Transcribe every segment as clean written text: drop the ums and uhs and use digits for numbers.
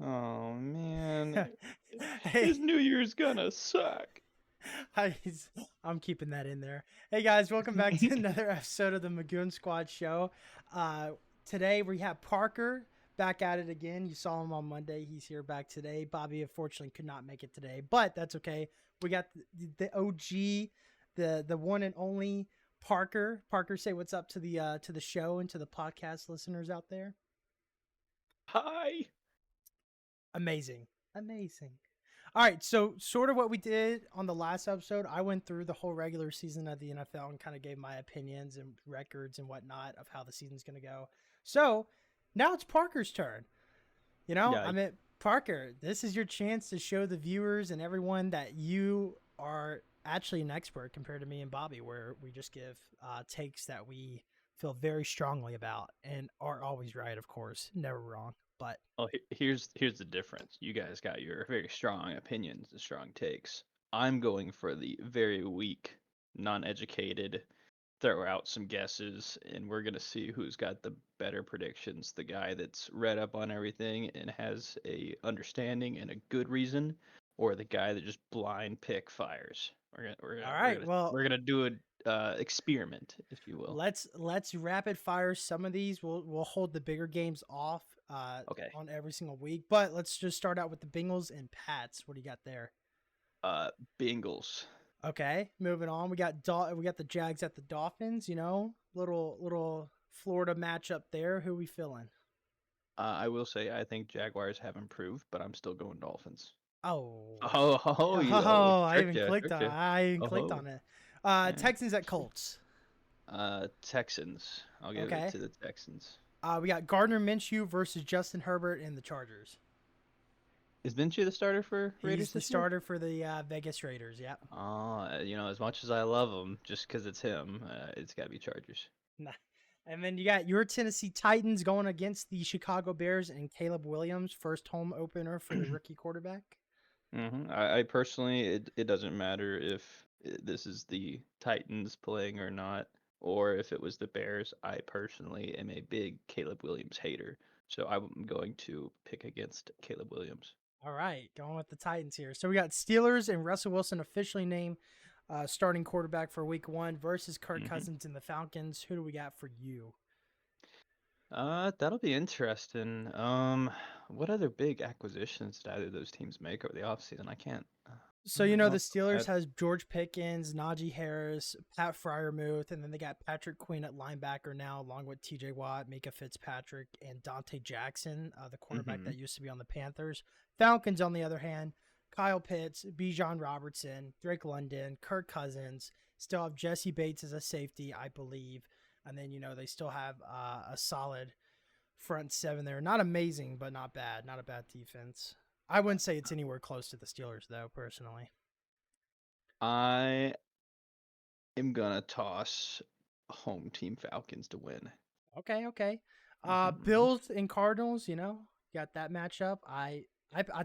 Oh man, Hey, his New Year's gonna suck. hi, I'm keeping that in there. Hey guys, welcome back to another episode of the Magoon Squad show. Uh, Today we have Parker back at it again. You saw him on Monday. He's here back today. Bobby unfortunately could not make it today, but that's okay. We got the OG, the one and only Parker. Parker, say what's up to the show and to the podcast listeners out there. Hi. Amazing. Amazing. All right, so sort of what we did on the last episode, I went through the whole regular season of the NFL and kind of gave my opinions and records and whatnot of how the season's going to go. So now it's Parker's turn. Yeah, Parker, this is your chance to show the viewers and everyone that you are actually an expert compared to me and Bobby, where we just give takes that we feel very strongly about and are always right, of course, never wrong. But well, here's the difference. You guys got your very strong opinions and strong takes. I'm going for the very weak, non-educated, throw out some guesses, and we're gonna see who's got the better predictions. The guy that's read up on everything and has a understanding and a good reason, or the guy that just blind pick fires. We're gonna we're all gonna we're right, gonna well, we're gonna do a experiment, if you will. let's rapid fire some of these. We'll hold the bigger games off Okay. on every single week, but let's just start out with the Bengals and Pats. What do you got there? Uh, Bengals. Okay, moving on. We got the Jags at the Dolphins. Little Florida matchup there. Who we feeling? I will say I think Jaguars have improved, but I'm still going Dolphins. Oh, I Trick even you, clicked trick on. you. I even clicked Oh, on it. yeah. Texans at Colts. Texans. I'll give it Okay. to the Texans. We got Gardner Minshew versus Justin Herbert in the Chargers. Is Minshew the starter for He's Raiders the this year? starter for the Vegas Raiders. Yep. As much as I love him, just because it's him, it's got to be Chargers. Nah. And then you got your Tennessee Titans going against the Chicago Bears and Caleb Williams, first home opener for the rookie quarterback. I personally, it doesn't matter if this is the Titans playing or not, or if it was the Bears. I personally am a big Caleb Williams hater, so I'm going to pick against Caleb Williams. All right, going with the Titans here. So we got Steelers and Russell Wilson officially named starting quarterback for Week 1 versus Kirk hmm Cousins and the Falcons. Who do we got for you? That'll be interesting. What other big acquisitions did either of those teams make over the offseason? So I don't know. the Steelers has George Pickens, Najee Harris, Pat Fryermuth, and then they got Patrick Quinn at linebacker now, along with T.J. Watt, Mika Fitzpatrick, and Dante Jackson, the cornerback Mm-hmm. that used to be on the Panthers. Falcons, on the other hand, Kyle Pitts, Bijan Robertson, Drake London, Kirk Cousins. Still have Jesse Bates as a safety, I believe, and then they still have a solid front seven there. Not amazing, but not bad. Not a bad defense. I wouldn't say it's anywhere close to the Steelers, though, personally. I am gonna toss home team Falcons to win. Okay, okay. hmm Bills and Cardinals, got that matchup. I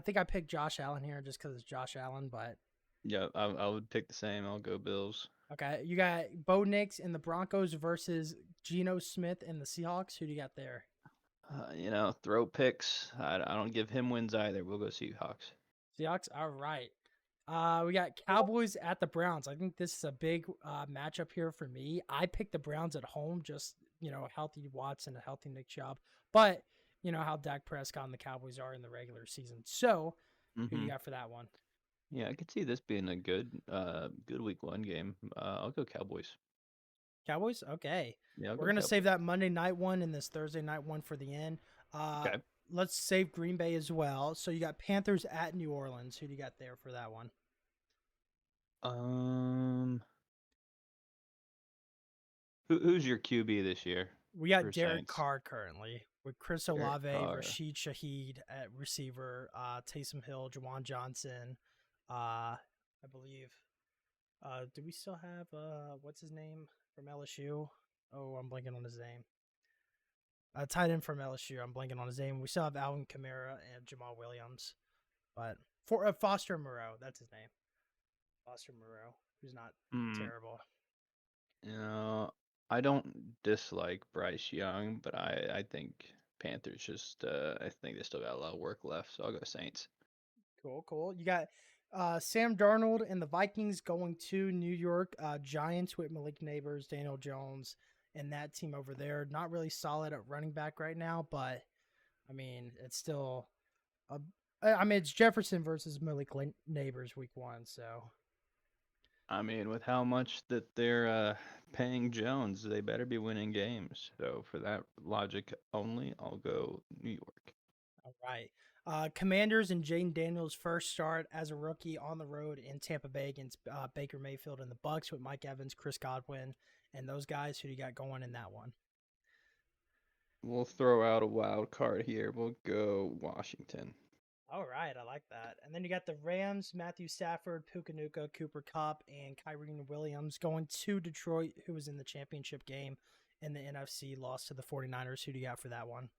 think I picked Josh Allen here just because it's Josh Allen, but Yeah, I would pick the same. I'll go Bills. okay. You got Bo Nix and the Broncos versus Geno Smith and the Seahawks. Who do you got there? Throw picks. I don't give him wins either. We'll go Seahawks. Seahawks. All right. We got Cowboys at the Browns. I think this is a big matchup here for me. I picked the Browns at home, just a healthy Watson, a healthy Nick Chubb, but you know how Dak Prescott and the Cowboys are in the regular season. So, who do hmm you got for that one? Yeah, I could see this being a good week one game. I'll go Cowboys. Cowboys. Okay, Yeah, I'll we're go gonna save Cowboys. that Monday night one and this Thursday night one for the end. Uh, Okay. let's save Green Bay as well. So you got Panthers at New Orleans. Who do you got there for that one? Um, who's your QB this year We got for Derek Saints? Carr currently with Chris Derek Olave, Carr. Rashid Shaheed at receiver, Taysom Hill, Jawan Johnson, I believe. Do we still have what's his name from LSU? Oh, I'm blanking on his name. Tight end from LSU. I'm blanking on his name. We still have Alvin Kamara and Jamal Williams, but for Foster Moreau, that's his name. Foster Moreau, who's not Hmm. terrible. You know, I don't dislike Bryce Young, but I think Panthers just I think they still got a lot of work left, so I'll go Saints. Cool. You got Sam Darnold and the Vikings going to New York Giants with Malik Neighbors, Daniel Jones, and that team over there. Not really solid at running back right now, but I mean, it's still it's Jefferson versus Malik Neighbors week 1, so I mean, with how much that they're paying Jones, they better be winning games. So for that logic only, I'll go New York. all right. Commanders and Jaden Daniels' first start as a rookie on the road in Tampa Bay against Baker Mayfield and the Bucks with Mike Evans, Chris Godwin, and those guys. Who do you got going in that one? We'll throw out a wild card here. We'll go Washington. All right, I like that. And then you got the Rams, Matthew Stafford, Puka Cooper Kupp, and Kyrie Williams going to Detroit, who was in the championship game in the NFC, lost to the 49ers. Who do you got for that one?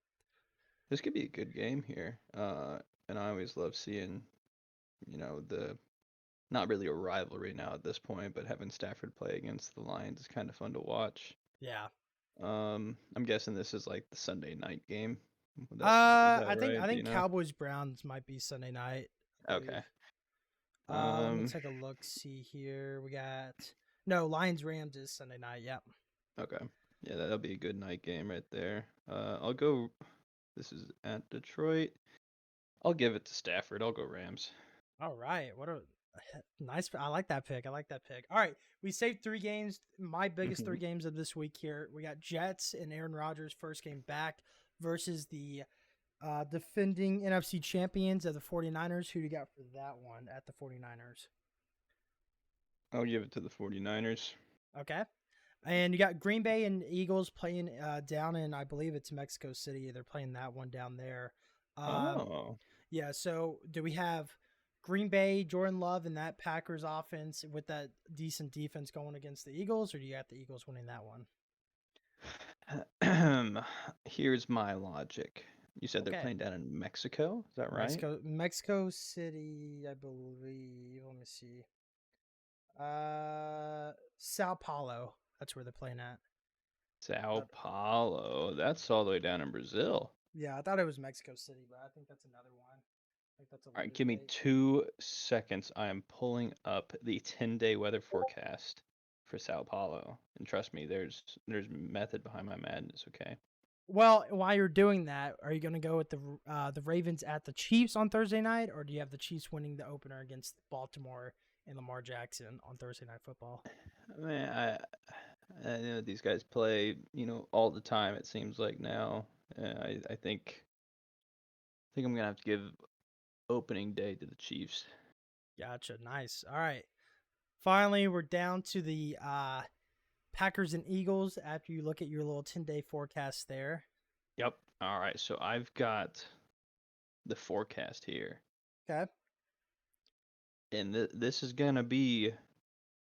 This could be a good game here. And I always love seeing, the not really a rivalry now at this point, but having Stafford play against the Lions is kind of fun to watch. Yeah. I'm guessing this is like the Sunday night game. Is that I right? think Cowboys Browns might be Sunday night. Okay. Let me take a look. See here, we got Lions Rams is Sunday night. Yep. Okay. Yeah, that'll be a good night game right there. I'll go. This is at Detroit. I'll give it to Stafford. I'll go Rams. All right. What a nice. I like that pick. All right. We saved 3 games. My biggest 3 games of this week here. We got Jets and Aaron Rodgers' first game back versus the defending NFC champions of the 49ers. Who do you got for that one at the 49ers? I'll give it to the 49ers. Okay. And you got Green Bay and Eagles playing down in, I believe it's Mexico City. They're playing that one down there. Yeah, so do we have Green Bay, Jordan Love, and that Packers offense with that decent defense going against the Eagles, or do you have the Eagles winning that one? Here's my logic. You said they're playing down in Mexico. Is that right? Mexico City, I believe. Let me see. Sao Paulo. That's where they're playing at. Sao Paulo. That's all the way down in Brazil. Yeah, I thought it was Mexico City, but I think that's another one. I think that's all right, give me 2 seconds. I am pulling up the 10-day weather forecast for Sao Paulo, and trust me, there's method behind my madness. Okay. Well, while you're doing that, are you going to go with the Ravens at the Chiefs on Thursday night, or do you have the Chiefs winning the opener against Baltimore and Lamar Jackson on Thursday Night Football? Man, I know these guys play, all the time. It seems like now. I think I'm gonna have to give opening day to the Chiefs. Gotcha. Nice. All right. Finally, we're down to the Packers and Eagles after you look at your little 10-day forecast there. Yep. All right. So I've got the forecast here. Okay. And this is going to be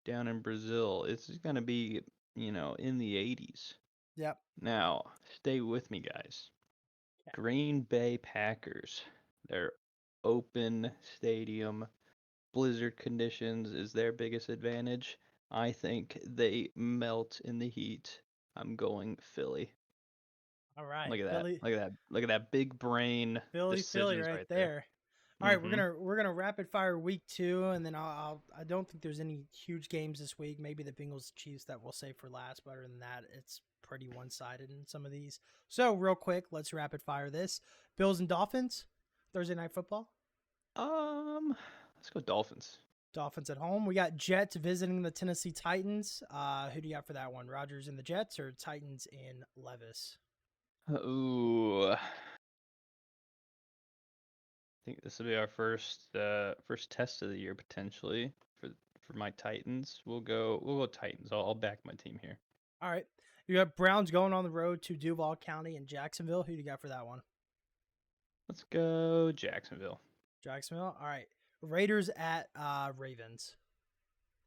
down in Brazil. It's going to be, in the 80s. Yep. Now, stay with me, guys. Okay. Green Bay Packers. Their open stadium, blizzard conditions is their biggest advantage. I think they melt in the heat. I'm going Philly. All right. Look at Philly. that. Look at that big brain. Philly right there. All right, we're gonna rapid fire week 2, and then I don't think there's any huge games this week. Maybe the Bengals Chiefs that we'll save for last. But other than that, it's pretty one-sided in some of these. So real quick, let's rapid fire this. Bills and Dolphins, Thursday Night Football. Let's go Dolphins. Dolphins at home. We got Jets visiting the Tennessee Titans. Who do you got for that one? Rodgers and the Jets, or Titans in Levis? Ooh. I think this will be our first test of the year potentially for my Titans. We'll go Titans. I'll back my team here. All right. You got Browns going on the road to Duval County and Jacksonville. Who do you got for that one? Let's go Jacksonville. Jacksonville. All right. Raiders at Ravens.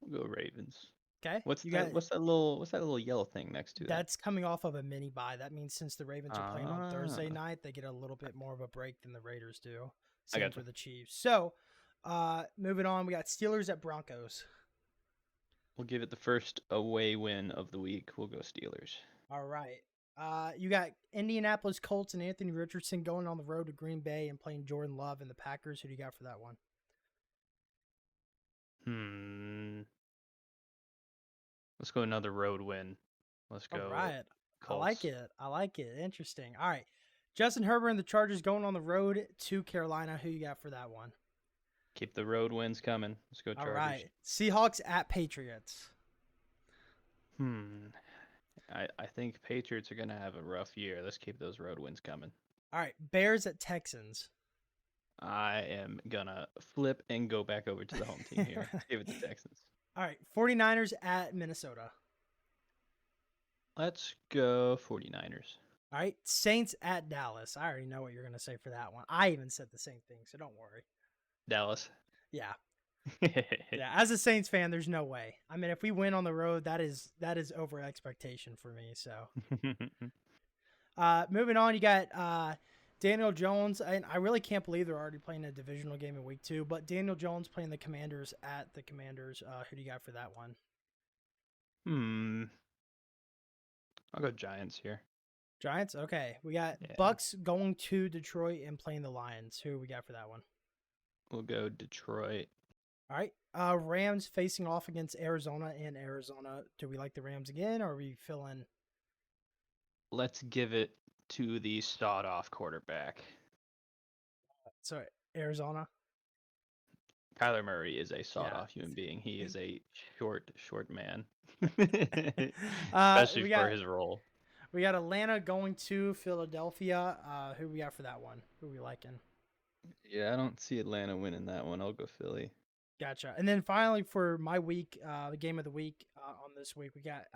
We'll go Ravens. Okay. What's that little yellow thing next to it? That's coming off of a mini bye. That means since the Ravens are playing on Thursday night, they get a little bit more of a break than the Raiders do. Same for the Chiefs. So, moving on, we got Steelers at Broncos. We'll give it the first away win of the week. We'll go Steelers. All right. You got Indianapolis Colts and Anthony Richardson going on the road to Green Bay and playing Jordan Love and the Packers. Who do you got for that one? Let's go another road win. Let's All go right. I like Colts. it. I like it. Interesting. All right. Justin Herbert and the Chargers going on the road to Carolina. Who you got for that one? Keep the road wins coming. Let's go All Chargers. right. Seahawks at Patriots. I think Patriots are going to have a rough year. Let's keep those road wins coming. All right. Bears at Texans. I am going to flip and go back over to the home team here. Give it to Texans. All right. 49ers at Minnesota. Let's go 49ers. All right. Saints at Dallas. I already know what you're going to say for that one. I even said the same thing, so don't worry. Dallas. Yeah. Yeah, as a Saints fan, there's no way. I mean, if we win on the road, that is over expectation for me. So, moving on, you got Daniel Jones, and I really can't believe they're already playing a divisional game in week 2. But Daniel Jones playing the Commanders at the Commanders. Who do you got for that one? I'll go Giants here. Giants. Okay, we got Bucks going to Detroit and playing the Lions. Who we got for that one? We'll go Detroit. All right. Rams facing off against Arizona in Arizona. Do we like the Rams again, or are we feeling? Let's give it to the sawed-off quarterback. So Arizona. Kyler Murray is a sawed-off human being. He is a short man, especially for his role. We got Atlanta going to Philadelphia. Who we got for that one? Who we liking? Yeah, I don't see Atlanta winning that one. I'll go Philly. Gotcha. And then finally for my week, the game of the week on this week, we got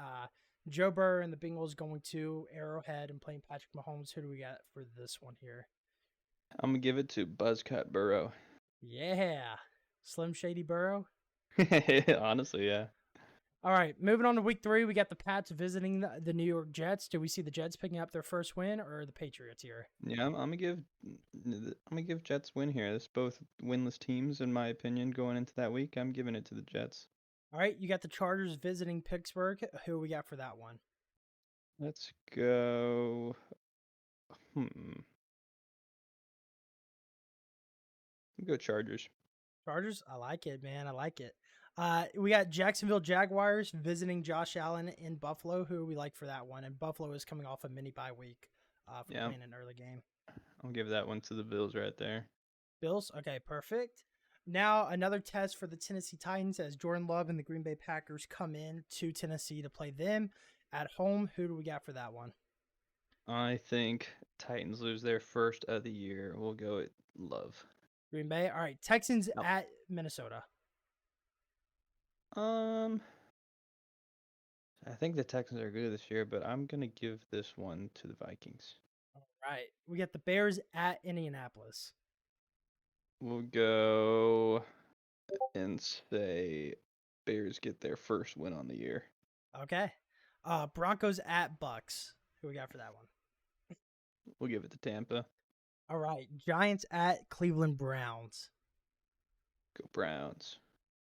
Joe Burrow and the Bengals going to Arrowhead and playing Patrick Mahomes. Who do we got for this one here? I'm going to give it to Buzzcut Burrow. Yeah. Slim Shady Burrow? Honestly, yeah. All right, moving on to week 3, we got the Pats visiting the New York Jets. Do we see the Jets picking up their first win or the Patriots here? Yeah, I'm gonna give Jets win here. This both winless teams, in my opinion, going into that week. I'm giving it to the Jets. All right, you got the Chargers visiting Pittsburgh. Who we got for that one? Let's go. Go Chargers. Chargers, I like it, man. I like it. We got Jacksonville Jaguars visiting Josh Allen in Buffalo. Who we like for that one? And Buffalo is coming off a mini bye week for playing an early game. I'll give that one to the Bills right there. Bills? Okay, perfect. Now another test for the Tennessee Titans as Jordan Love and the Green Bay Packers come in to Tennessee to play them at home. Who do we got for that one? I think Titans lose their first of the year. We'll go with Love. Green Bay. All right, Texans at Minnesota. I think the Texans are good this year, but I'm gonna give this one to the Vikings. All right, we got the Bears at Indianapolis. We'll go and say Bears get their first win on the year. Okay. Broncos at Bucks. Who we got for that one? We'll give it to Tampa. All right, Giants at Cleveland Browns. Go Browns.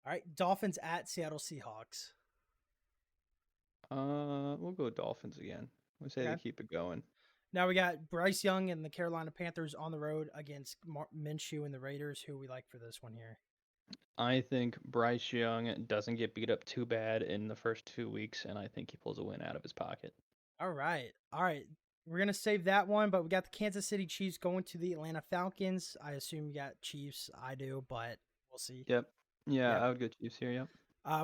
All right, Dolphins at Seattle Seahawks. We'll go Dolphins again. We'll say they keep it going. Now we got Bryce Young and the Carolina Panthers on the road against Minshew and the Raiders. Who we like for this one here? I think Bryce Young doesn't get beat up too bad in the first 2 weeks, and I think he pulls a win out of his pocket. All right. We're going to save that one, but we got the Kansas City Chiefs going to the Atlanta Falcons. I assume you got Chiefs. I do, but we'll see. Yep. Yeah, I would go Chiefs here, yep.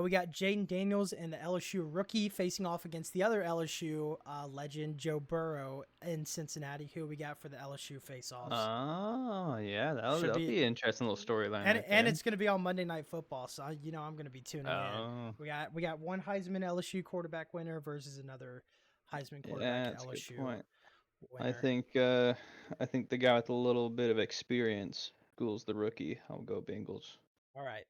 We got Jaden Daniels and the LSU rookie facing off against the other LSU legend, Joe Burrow, in Cincinnati. Who we got for the LSU face-offs? Oh, yeah, that'll be an interesting little storyline. And it's going to be on Monday Night Football, so I'm going to be tuning in. We got one Heisman LSU quarterback winner versus another Heisman quarterback LSU winner. I think the guy with a little bit of experience schools the rookie. I'll go Bengals. All right.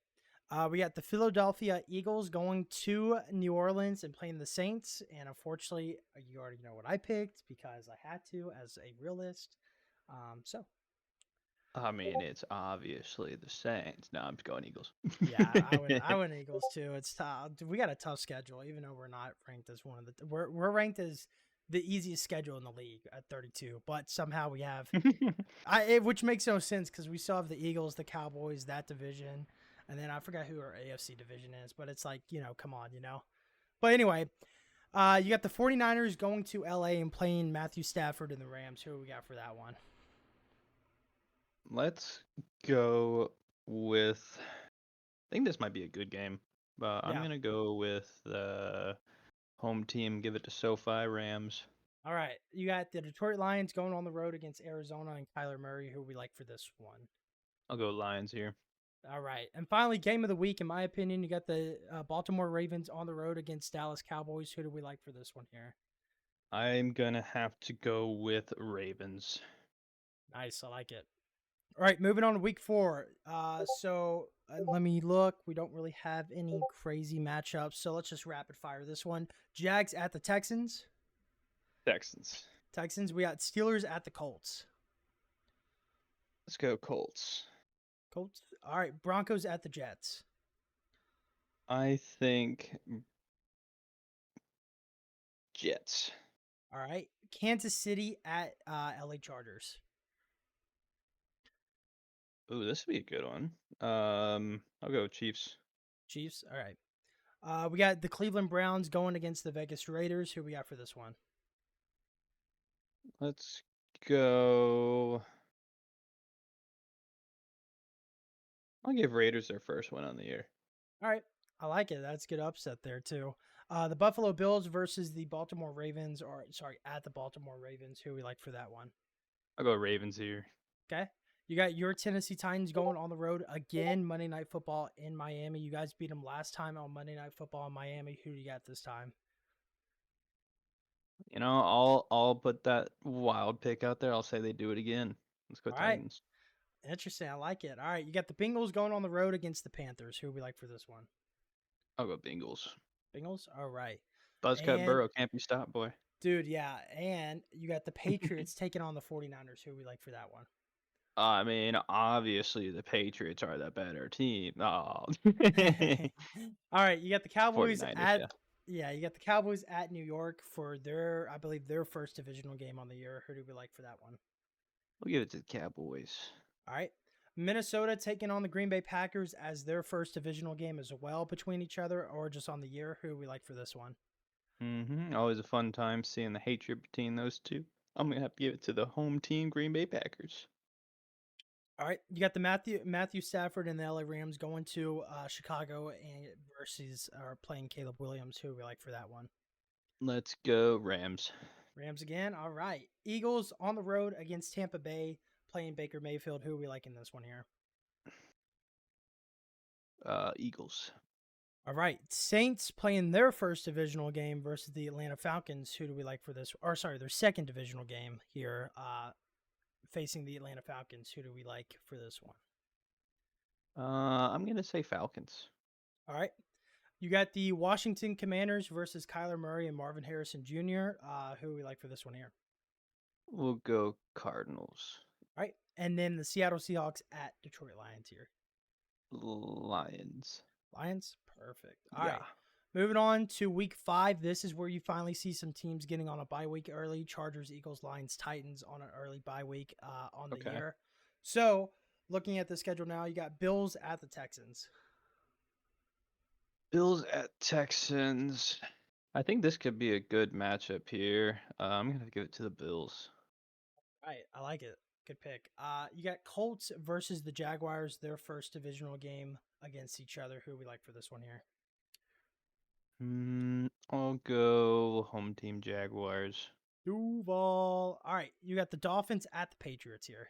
We got the Philadelphia Eagles going to New Orleans and playing the Saints. And unfortunately, you already know what I picked because I had to as a realist. I mean, it's obviously the Saints. No, I'm just going Eagles. Yeah, I went Eagles too. It's tough. We got a tough schedule, even though we're not ranked as one of the. We're ranked as the easiest schedule in the league at 32, but somehow we have which makes no sense because we still have the Eagles, the Cowboys, that division, and then I forgot who our AFC division is, but it's like, come on, But anyway, you got the 49ers going to LA and playing Matthew Stafford and the Rams. Who we got for that one? Let's go with. I think this might be a good game, but I'm Yeah. gonna go with the home team. Give it to SoFi Rams. All right. You got the Detroit Lions going on the road against Arizona and Kyler Murray. Who we like for this one? I'll go Lions here. All right. And finally, game of the week, in my opinion, you got the Baltimore Ravens on the road against Dallas Cowboys. Who do we like for this one here? I'm gonna have to go with Ravens. Nice. I like it. All right. Moving on to week 4. Let me look. We don't really have any crazy matchups. So let's just rapid fire this one. Jags at the Texans. Texans. Texans. We got Steelers at the Colts. Let's go Colts. Colts. All right. Broncos at the Jets. I think Jets. All right. Kansas City at LA Chargers. Ooh, this would be a good one. I'll go Chiefs. Chiefs. All right. We got the Cleveland Browns going against the Vegas Raiders. Who we got for this one? Let's go. I'll give Raiders their first win on the year. All right. I like it. That's a good upset there, too. The Buffalo Bills versus the Baltimore Ravens, at the Baltimore Ravens. Who we like for that one? I'll go Ravens here. Okay. You got your Tennessee Titans going on the road again, Monday Night Football in Miami. You guys beat them last time on Monday Night Football in Miami. Who do you got this time? I'll put that wild pick out there. I'll say they do it again. Let's go All right. Titans. Interesting. I like it. All right. You got the Bengals going on the road against the Panthers. Who do we like for this one? I'll go Bengals. Bengals? All right. Buzzcut Burrow can't be stopped, boy. Dude, yeah. And you got the Patriots taking on the 49ers. Who do we like for that one? I mean, obviously the Patriots are the better team. Oh. All right. You got the Cowboys 49ers, you got the Cowboys at New York for I believe their first divisional game on the year. Who do we like for that one? We'll give it to the Cowboys. All right. Minnesota taking on the Green Bay Packers as their first divisional game as well between each other, or just on the year. Who do we like for this one? Always a fun time seeing the hatred between those two. I'm going to have to give it to the home team, Green Bay Packers. All right. You got the Matthew Stafford and the LA Rams going to Chicago and playing Caleb Williams. Who do we like for that one? Let's go Rams. Rams again. All right. Eagles on the road against Tampa Bay playing Baker Mayfield. Who are we liking this one here? Eagles. All right. Saints playing their first divisional game versus the Atlanta Falcons. Who do we like for this? Or sorry, their second divisional game here facing the Atlanta Falcons. Who do we like for this one? I'm going to say Falcons. All right. You got the Washington Commanders versus Kyler Murray and Marvin Harrison Jr. Who do we like for this one here? We'll go Cardinals. All right. And then the Seattle Seahawks at Detroit Lions here. Lions. Lions? Perfect. All right. Moving on to week 5. This is where you finally see some teams getting on a bye week early. Chargers, Eagles, Lions, Titans on an early bye week on the year. So, looking at the schedule now, you got Bills at the Texans. Bills at Texans. I think this could be a good matchup here. I'm going to give it to the Bills. All right. I like it. Good pick. You got Colts versus the Jaguars, their first divisional game against each other. Who we like for this one here? I'll go home team Jaguars. Duval. All right. You got the Dolphins at the Patriots here.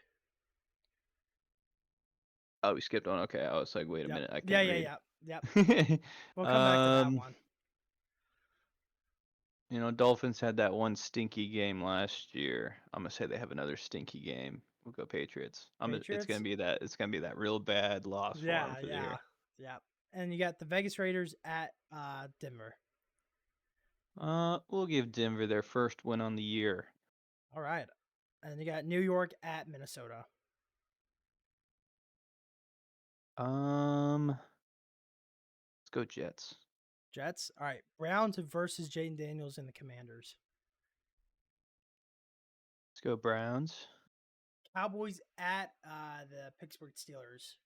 Oh, we skipped on. Okay. I was like, wait a minute. I can't read. Yep. We'll come back to that one. Dolphins had that one stinky game last year. I'm gonna say they have another stinky game. We'll go Patriots. It's gonna be that real bad loss for them for the year. Yeah. And you got the Vegas Raiders at Denver. We'll give Denver their first win on the year. All right. And you got New York at Minnesota. Let's go Jets. Jets. All right. Browns versus Jaden Daniels and the Commanders. go Browns. Cowboys at the Pittsburgh Steelers.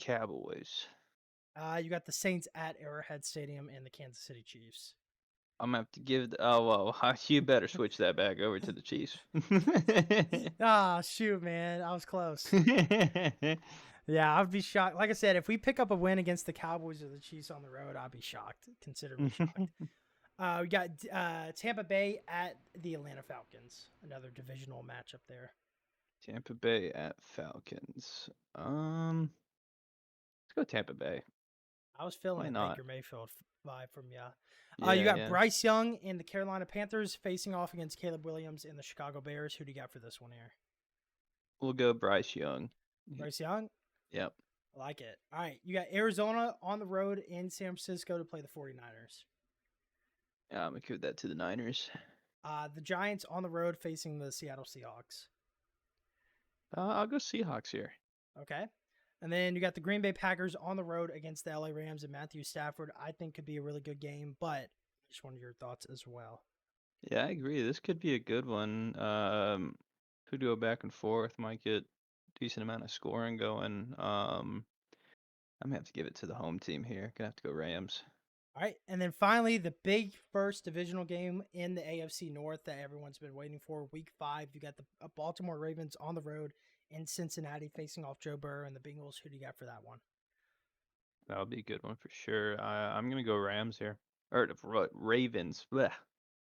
Cowboys. You got the Saints at Arrowhead Stadium and the Kansas City Chiefs. I'm gonna have to give. Oh well, you better switch that back over to the Chiefs. Ah, shoot, man, I was close. Yeah, I'd be shocked. Like I said, if we pick up a win against the Cowboys or the Chiefs on the road, I'd be shocked, considerably shocked. We got Tampa Bay at the Atlanta Falcons, another divisional matchup there. Tampa Bay at Falcons. Let's go Tampa Bay. I was feeling Why a not? Baker Mayfield vibe from you. Yeah, You got yeah. Bryce Young and the Carolina Panthers facing off against Caleb Williams and the Chicago Bears. Who do you got for this one here? We'll go Bryce Young. Bryce Young? Yep. I like it. All right. You got Arizona on the road in San Francisco to play the 49ers. Yeah, I'm gonna give that to the Niners. The Giants on the road facing the Seattle Seahawks. I'll go Seahawks here. Okay. And then you got the Green Bay Packers on the road against the LA Rams and Matthew Stafford. I think could be a really good game, but just wanted your thoughts as well. Yeah, I agree. This could be a good one. Could go back and forth. Might get decent amount of scoring going. I'm gonna have to give it to the home team here. Gonna have to go Rams. All right. And then finally, the big first divisional game in the AFC North that everyone's been waiting for. Week 5, you got the Baltimore Ravens on the road in Cincinnati facing off Joe Burrow and the Bengals. Who do you got for that one? That'll be a good one for sure. I'm gonna go Rams here. Or Ravens. Blech.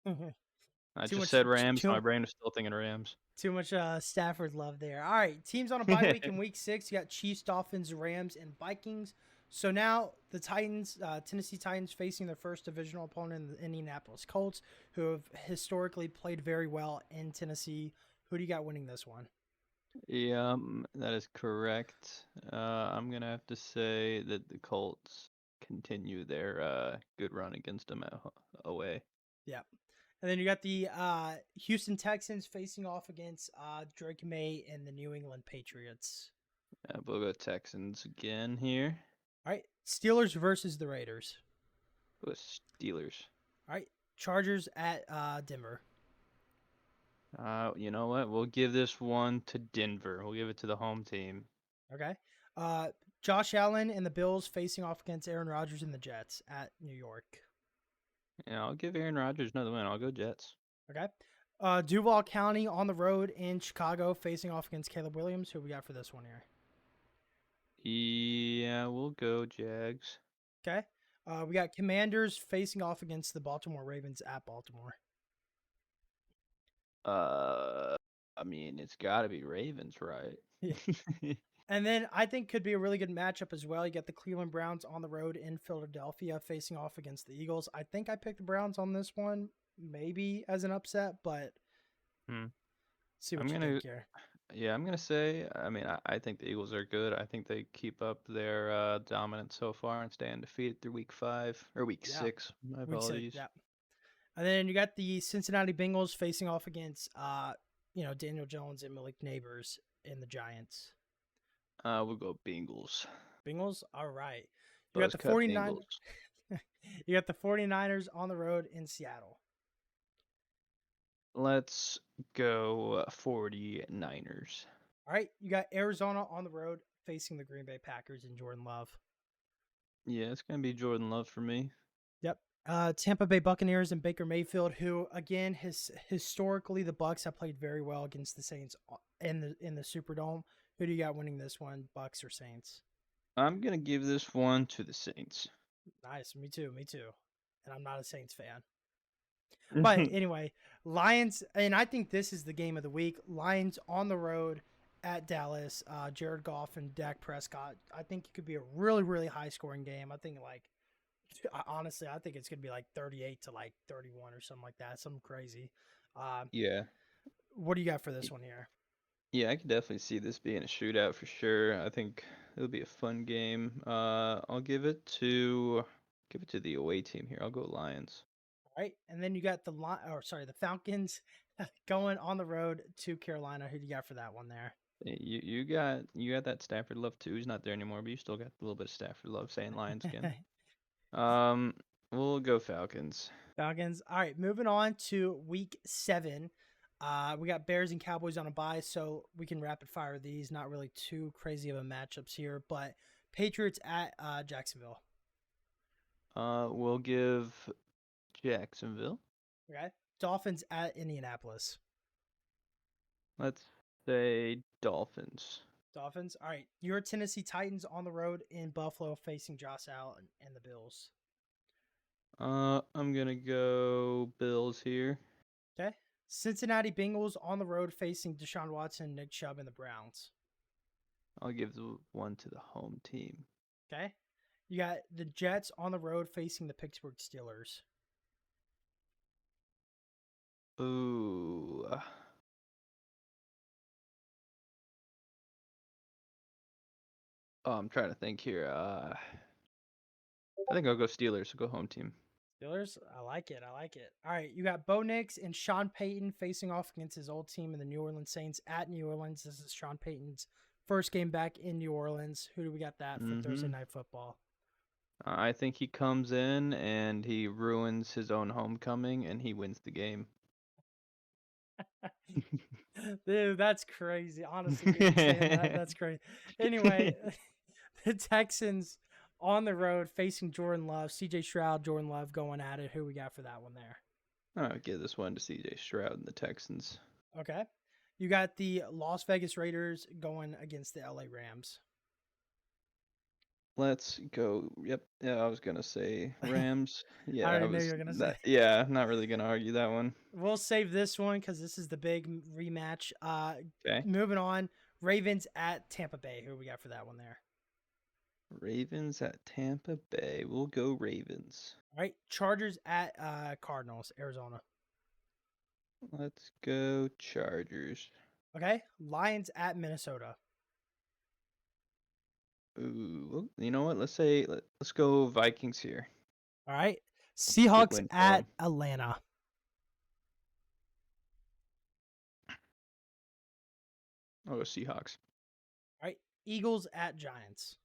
I Too just much- said Rams. too- My brain is still thinking Rams. Too much Stafford love there. All right. Teams on a bye week in week 6. You got Chiefs, Dolphins, Rams, and Vikings. So now the Titans, Tennessee Titans, facing their first divisional opponent, the Indianapolis Colts, who have historically played very well in Tennessee. Who do you got winning this one? Yeah, that is correct. I'm gonna have to say that the Colts continue their good run against them away. Yeah. And then you got the Houston Texans facing off against Drake May and the New England Patriots. We'll go Texans again here. All right. Steelers versus the Raiders. We'll go Steelers. All right. Chargers at Denver. You know what? We'll give this one to Denver. We'll give it to the home team. Okay. Josh Allen and the Bills facing off against Aaron Rodgers and the Jets at New York. Yeah, I'll give Aaron Rodgers another win. I'll go Jets. Okay. Duval County on the road in Chicago facing off against Caleb Williams. Who we got for this one here? Yeah, we'll go Jags. Okay. We got Commanders facing off against the Baltimore Ravens at Baltimore. I mean, it's got to be Ravens, right? Yeah. And then I think could be a really good matchup as well. You got the Cleveland Browns on the road in Philadelphia facing off against the Eagles. I think I picked the Browns on this one, maybe as an upset, but see what you think here. Yeah, I'm gonna say. I mean, I think the Eagles are good. I think they keep up their dominance so far and stay undefeated through week 5 or week 6. My apologies. Yeah. And then you got the Cincinnati Bengals facing off against, Daniel Jones and Malik Neighbors in the Giants. We'll go Bengals. Bengals, all right. You got the 49ers. You got the 49ers on the road in Seattle. Let's go 49ers. All right, you got Arizona on the road facing the Green Bay Packers and Jordan Love. Yeah, it's gonna be Jordan Love for me. Yep. Tampa Bay Buccaneers and Baker Mayfield, who again, historically the Bucs have played very well against the Saints in the Superdome. Who do you got winning this one, Bucs or Saints? I'm gonna give this one to the Saints. Nice, me too. And I'm not a Saints fan. But anyway, Lions, and I think this is the game of the week. Lions on the road at Dallas. Jared Goff and Dak Prescott. I think it could be a really, really high scoring game. I think honestly, I think it's gonna be like 38 to like 31 or something like that. Something crazy. Yeah. What do you got for this one here? Yeah, I can definitely see this being a shootout for sure. I think it'll be a fun game. I'll give it to the away team here. I'll go Lions. All right, and then you got the Falcons going on the road to Carolina. Who do you got for that one there? You got that Stafford love too. He's not there anymore, but you still got a little bit of Stafford love. Saying Lions again. We'll go Falcons. Falcons. All right, moving on to week 7. We got Bears and Cowboys on a bye, so we can rapid fire these. Not really too crazy of a matchups here, but Patriots at Jacksonville. We'll give Jacksonville. Okay. Dolphins at Indianapolis. Let's say Dolphins. Dolphins. All right. Your Tennessee Titans on the road in Buffalo facing Josh Allen and the Bills. I'm gonna go Bills here. Okay. Cincinnati Bengals on the road facing Deshaun Watson, Nick Chubb, and the Browns. I'll give the one to the home team. Okay. You got the Jets on the road facing the Pittsburgh Steelers. Ooh. Oh, I'm trying to think here. I think I'll go Steelers. I'll go home team. Steelers, I like it. I like it. All right, you got Bo Nix and Sean Payton facing off against his old team in the New Orleans Saints at New Orleans. This is Sean Payton's first game back in New Orleans. Who do we got that for Thursday Night Football? I think he comes in and he ruins his own homecoming and he wins the game. Dude, that's crazy. Honestly, dude, saying that's crazy. Anyway, the Texans on the road facing Jordan Love. CJ Stroud, Jordan Love going at it. Who we got for that one there? I'll give this one to CJ Stroud and the Texans. Okay. You got the Las Vegas Raiders going against the LA Rams. Let's go. Yep. Yeah, I was gonna say Rams. Yeah, I already knew you were gonna say. Yeah, not really gonna argue that one. We'll save this one because this is the big rematch. Okay. Moving on, Ravens at Tampa Bay. Who we got for that one there? Ravens at Tampa Bay. We'll go Ravens. All right. Chargers at Cardinals, Arizona. Let's go Chargers. Okay. Lions at Minnesota. Ooh, you know what? Let's go Vikings here. All right. Seahawks win for at 'em. Atlanta. I'll go Seahawks. All right. Eagles at Giants.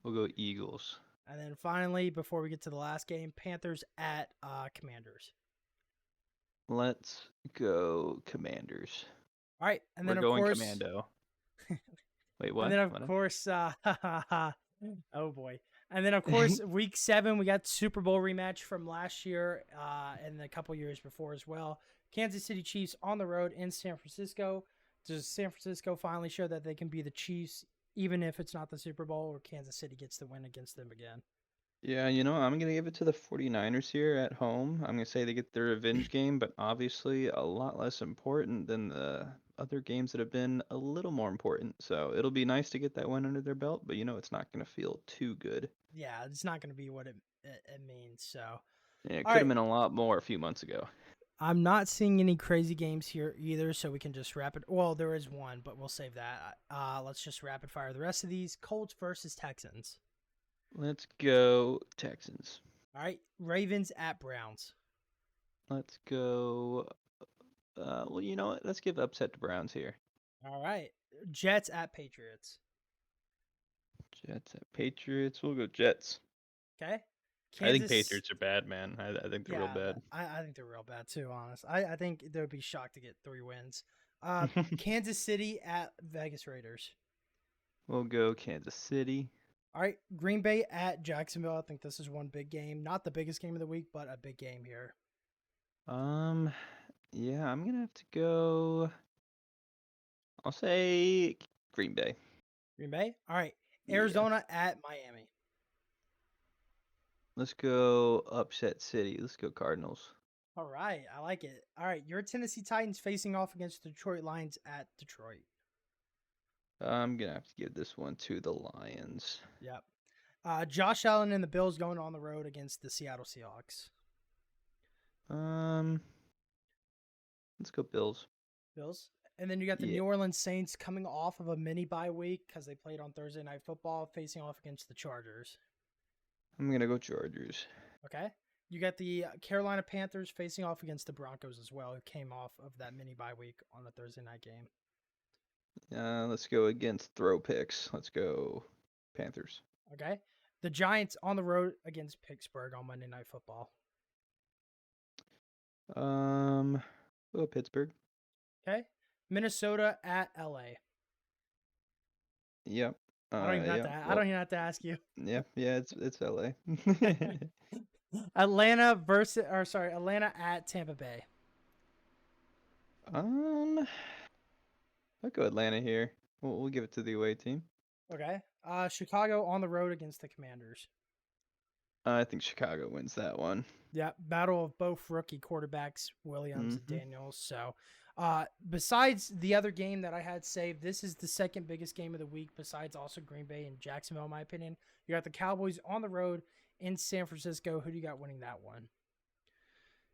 We'll go Eagles. And then finally, before we get to the last game, Panthers at Commanders. Let's go Commanders. All right. And then, We're of going course, Commando. Wait, what? And then, of course, oh boy. And then, of course, week 7, we got Super Bowl rematch from last year and a couple years before as well. Kansas City Chiefs on the road in San Francisco. Does San Francisco finally show that they can be the Chiefs, even if it's not the Super Bowl, or Kansas City gets the win against them again? Yeah, I'm going to give it to the 49ers here at home. I'm going to say they get their revenge game, but obviously a lot less important than the other games that have been a little more important. So it'll be nice to get that win under their belt, but it's not going to feel too good. Yeah, it's not going to be what it means. So Yeah, it could have been a lot more a few months ago. I'm not seeing any crazy games here either, so we can just rapid. Well, there is one, but we'll save that. Let's just rapid fire the rest of these. Colts versus Texans. Let's go Texans. All right, Ravens at Browns. Let's go. Well, you know what? Let's give upset to Browns here. All right, Jets at Patriots. Jets at Patriots. We'll go Jets. Okay. I think Patriots are bad, man. I think they're real bad. I think they're real bad too, honest. I think they would be shocked to get 3 wins. Kansas City at Vegas Raiders. We'll go Kansas City. All right, Green Bay at Jacksonville. I think this is one big game. Not the biggest game of the week, but a big game here. Yeah, I'm gonna have to go. I'll say Green Bay. Green Bay. All right, Arizona at Miami. Let's go upset city. Let's go Cardinals. All right, I like it. All right, your Tennessee Titans facing off against the Detroit Lions at Detroit. I'm gonna have to give this one to the Lions. Yep. Josh Allen and the Bills going on the road against the Seattle Seahawks. Let's go Bills. Bills. And then you got the New Orleans Saints coming off of a mini bye week because they played on Thursday Night Football, facing off against the Chargers. I'm gonna go Chargers. Okay. You got the Carolina Panthers facing off against the Broncos as well, who came off of that mini bye week on the Thursday night game. Let's go against throw picks. Let's go Panthers. Okay. The Giants on the road against Pittsburgh on Monday Night Football. Pittsburgh. Okay. Minnesota at LA. Yep. Yeah. I don't Well, even have to ask you. yeah, yeah. It's LA. Atlanta at Tampa Bay. um, I'll go Atlanta here. We'll give it to the away team. Okay. Chicago on the road against the Commanders. I think Chicago wins that one. Yeah, battle of both rookie quarterbacks, Williams and Mm-hmm. Daniels. So, besides the other game that I had saved, this is the second biggest game of the week, besides also Green Bay and Jacksonville, in my opinion. You got the Cowboys on the road in San Francisco. Who do you got winning that one?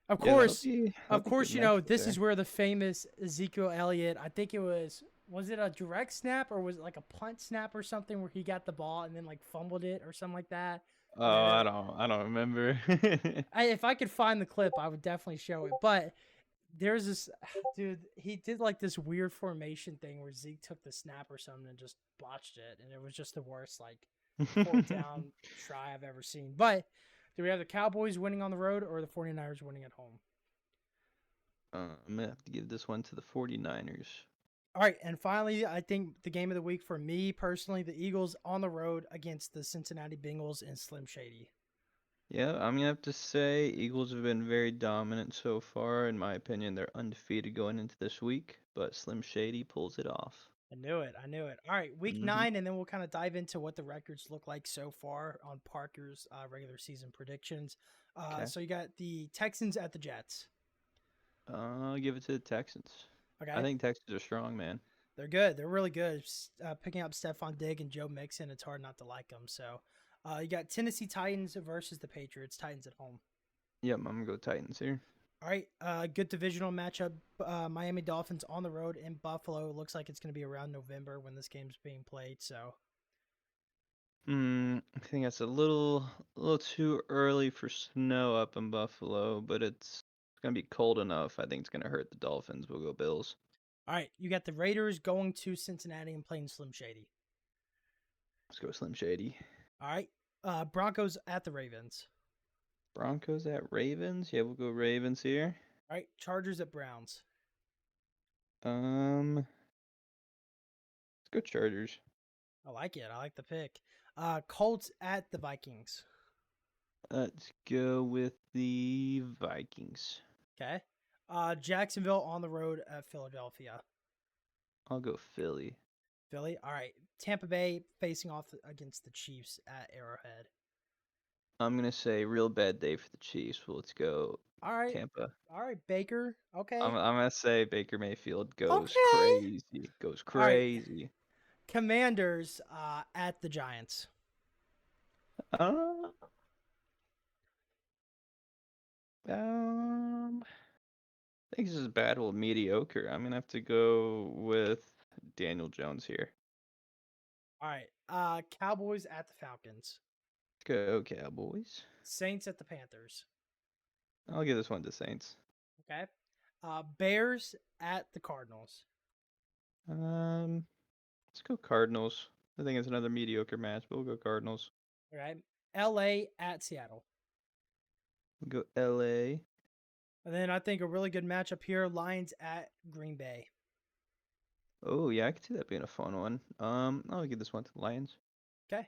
Of Yeah, course, that'll be a good you know, matchup this there. is where the famous Ezekiel Elliott, I think it was it a direct snap or was it like a punt snap or something where he got the ball and then like fumbled it or something like that? Oh, And then I don't remember. if I could find the clip, I would definitely show it. But there's this dude, he did like this weird formation thing where Zeke took the snap or something and just botched it. And it was just the worst, like, fourth down try I've ever seen. But do we have the Cowboys winning on the road or the 49ers winning at home? I'm gonna have to give this one to the 49ers. All right. And finally, I think the game of the week for me personally, the Eagles on the road against the Cincinnati Bengals and Slim Shady. Yeah, I'm gonna have to say Eagles have been very dominant so far. In my opinion, they're undefeated going into this week, but Slim Shady pulls it off. I knew it. I knew it. All right, week Hmm. 9, and then we'll kind of dive into what the records look like so far on Parker's regular season predictions. Okay. So you got the Texans at the Jets. I'll give it to the Texans. Okay, I think Texans are strong, man. they're good. They're really good. Picking up Stephon Diggs and Joe Mixon, it's hard not to like them. So you got Tennessee Titans versus the Patriots. Titans at home. Yep, I'm gonna go Titans here. All right, good divisional matchup. Miami Dolphins on the road in Buffalo. Looks like it's going to be around November when this game's being played. So I think that's a little too early for snow up in Buffalo, but it's gonna be cold enough. I think it's gonna hurt the Dolphins. We'll go Bills. all right, you got the Raiders going to Cincinnati and playing Slim Shady. Let's go Slim Shady. All right, Broncos at the Ravens. Broncos at Ravens. Yeah, we'll go Ravens here. All right, Chargers at Browns. Let's go Chargers. I like it. I like the pick. Colts at the Vikings. Let's go with the Vikings. Okay. Jacksonville on the road at Philadelphia. I'll go Philly. Philly. All right. Tampa Bay facing off against the Chiefs at Arrowhead. I'm gonna say real bad day for the Chiefs. Well, let's go All right. Tampa. All right, Baker. Okay. I'm gonna say Baker Mayfield goes Okay. crazy. Goes All right. crazy. Commanders at the Giants. Uh, I think this is a battle of mediocre. I'm gonna have to go with Daniel Jones here. All right. Cowboys at the Falcons. Let's go Cowboys. Saints at the Panthers. I'll give this one to Saints. Okay. Bears at the Cardinals. Let's go Cardinals. I think it's another mediocre match, but we'll go Cardinals. All right. LA at Seattle. We'll go LA. And then I think a really good matchup here, Lions at Green Bay. Oh yeah, I could see that being a fun one. I'll give this one to the Lions. Okay.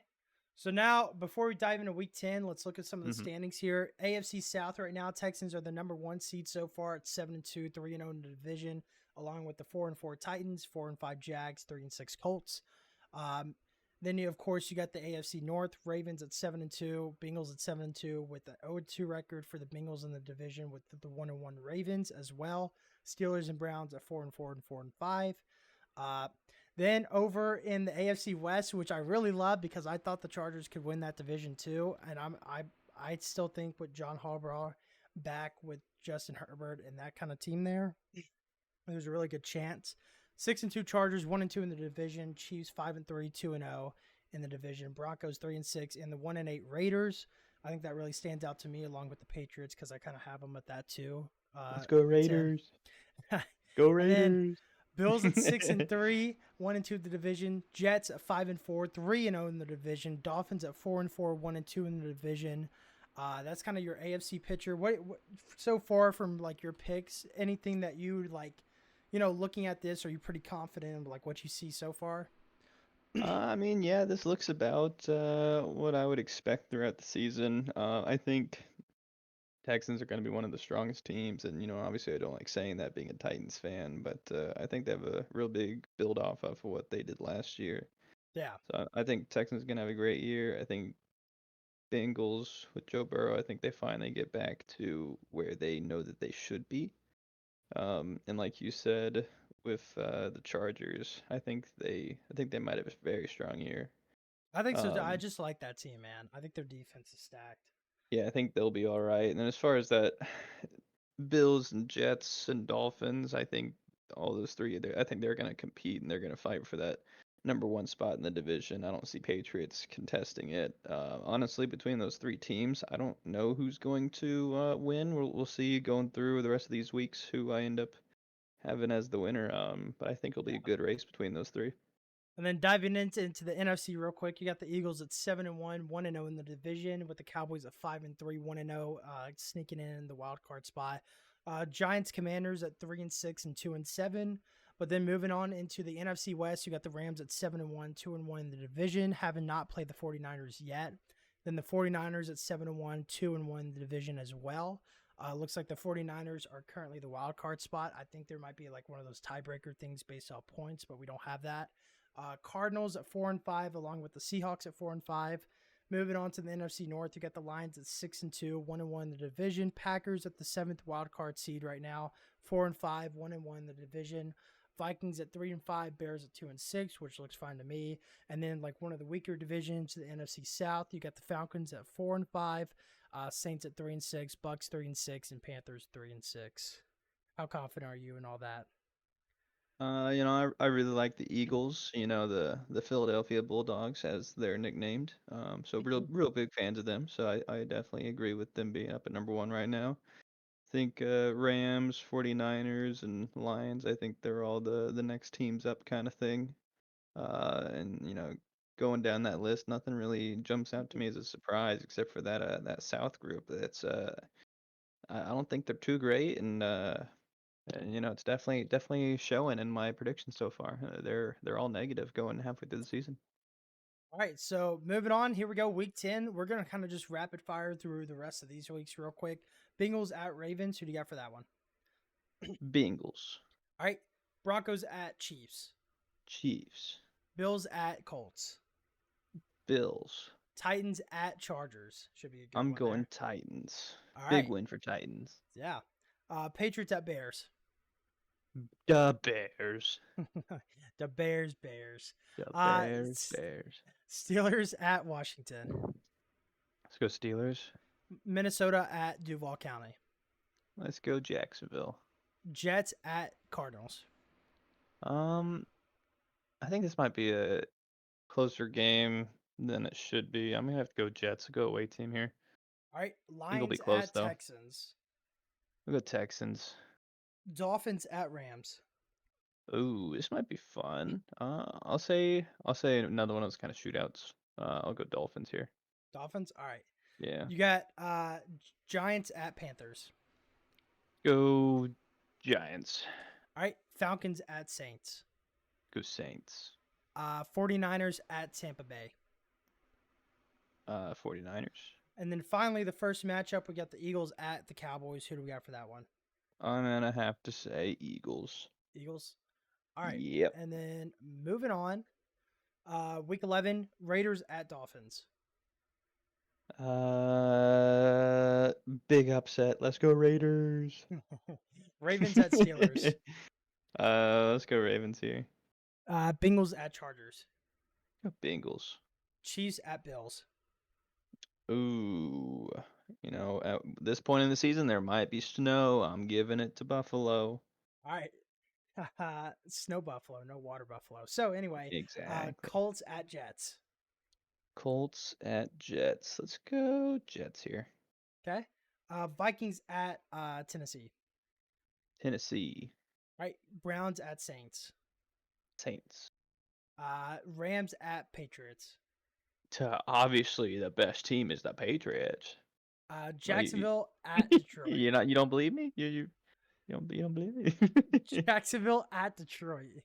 So now, before we dive into Week 10, let's look at some of the Mhm. standings here. AFC South right now, Texans are the number 1 seed so far at 7-2, 3-0 in the division, along with the 4-4 Titans, 4-5 Jags, 3-6 Colts. Then you, of course, you got the AFC North, Ravens at 7-2, Bengals at 7-2, with the 0-2 record for the Bengals in the division, with the 1-1 Ravens as well. Steelers and Browns at 4-4 and 4-5. Then over in the AFC West, which I really love because I thought the Chargers could win that division too, and I still think with John Harbaugh back with Justin Herbert and that kind of team there's a really good chance. 6-2 Chargers, 1-2 in the division. Chiefs 5-3, 2-0 in the division. Broncos 3-6, and the 1-8 Raiders. I think that really stands out to me along with the Patriots because I kind of have them at that too. Let's go Raiders. Go Raiders. Bills at 6-3, 1-2 the division. Jets at 5-4, 3-0 in the division. Dolphins at 4-4, 1-2 in the division. That's kind of your AFC picture. What so far from like your picks? Anything that you like? looking at this, are you pretty confident in like what you see so far? I mean, yeah, this looks about what I would expect throughout the season. I think Texans are going to be one of the strongest teams, and obviously I don't like saying that being a Titans fan, but I think they have a real big build off of what they did last year. Yeah. So I think Texans are going to have a great year. I think Bengals with Joe Burrow, I think they finally get back to where they know that they should be. And like you said, with the Chargers, I think they might have a very strong year. I think so. I Um, just like that team, man. I think their defense is stacked. yeah, I think they'll be all right. And then as far as that, Bills and Jets and Dolphins, I think all those three, I think they're going to compete and they're going to fight for that number one spot in the division. I don't see Patriots contesting it. Honestly, between those three teams, I don't know who's going to win. We'll see going through the rest of these weeks who I end up having as the winner. But I think it'll be a good race between those three. And then diving into the NFC real quick, you got the Eagles at 7-1, 1-0 in the division, with the Cowboys at 5-3, 1-0, sneaking in the wild card spot. Giants, Commanders at 3-6 and 2-7. But then moving on into the NFC West, you got the Rams at 7-1, 2-1 in the division, having not played the 49ers yet. Then the 49ers at 7-1, 2-1 in the division as well. Looks like the 49ers are currently the wild card spot. I think there might be like one of those tiebreaker things based off points, but we don't have that. Cardinals at 4-5, along with the Seahawks at 4-5. Moving on to the NFC North, you got the Lions at 6-2, 1-1 in the division. Packers at the seventh wild card seed right now, 4-5, 1-1 in the division. Vikings at 3-5, Bears at 2-6, which looks fine to me. And then like one of the weaker divisions, the NFC South, you got the Falcons at 4-5, Saints at 3-6, Bucks 3-6, and Panthers 3-6. How confident are you in all that? I really like the Eagles, the Philadelphia Bulldogs as they're nicknamed. So real big fans of them. So I definitely agree with them being up at number one right now. I think Rams, 49ers, and Lions, I think they're all the next teams up kind of thing. And going down that list, nothing really jumps out to me as a surprise except for that South group. That's I don't think they're too great, and it's definitely showing in my predictions so far. They're all negative going halfway through the season. All right, so moving on, here we go. Week 10. We're going to kind of just rapid fire through the rest of these weeks real quick. Bengals at Ravens. Who do you got for that one? Bengals, All right, Broncos at Chiefs. Chiefs, Bills at Colts. Bills. Titans at Chargers. Should be a good I'm one going there. Titans. All Big right, win for Titans. yeah. Patriots at Bears. The Bears. The Bears. The Uh, Bears. Bears. Steelers at Washington. Let's go Steelers. Minnesota at Duval County. Let's go Jacksonville. Jets at Cardinals. Um, I think this might be a closer game than it should be. I'm gonna have to go Jets. Go away team here. All right, I think it'll be Lions close at though. Texans. We'll go Texans. Dolphins at Rams. Ooh, this might be fun. I'll say another one of those kind of shootouts. I'll go Dolphins here. Dolphins. All right. Yeah. You got Giants at Panthers. Go Giants. All right. Falcons at Saints. Go Saints. 49ers at Tampa Bay. 49ers. And then finally, the first matchup, we got the Eagles at the Cowboys. Who do we got for that one? I'm gonna have to say Eagles. Eagles. All right. Yep. And then moving on, week 11, Raiders at Dolphins. Big upset. Let's go Raiders. Ravens at Steelers. Let's go Ravens here. Bengals at Chargers. Go Bengals. Chiefs at Bills. Ooh, at this point in the season, there might be snow. I'm giving it to Buffalo. All right. Snow Buffalo, no water Buffalo. So anyway, Exactly. Colts at Jets. Colts at Jets. Let's go Jets here. Okay. Vikings at Tennessee. Tennessee. Right. Browns at Saints. Saints. Rams at Patriots. Obviously, the best team is the Patriots. Jacksonville at Detroit. You don't believe me? You You don't believe Jacksonville at Detroit.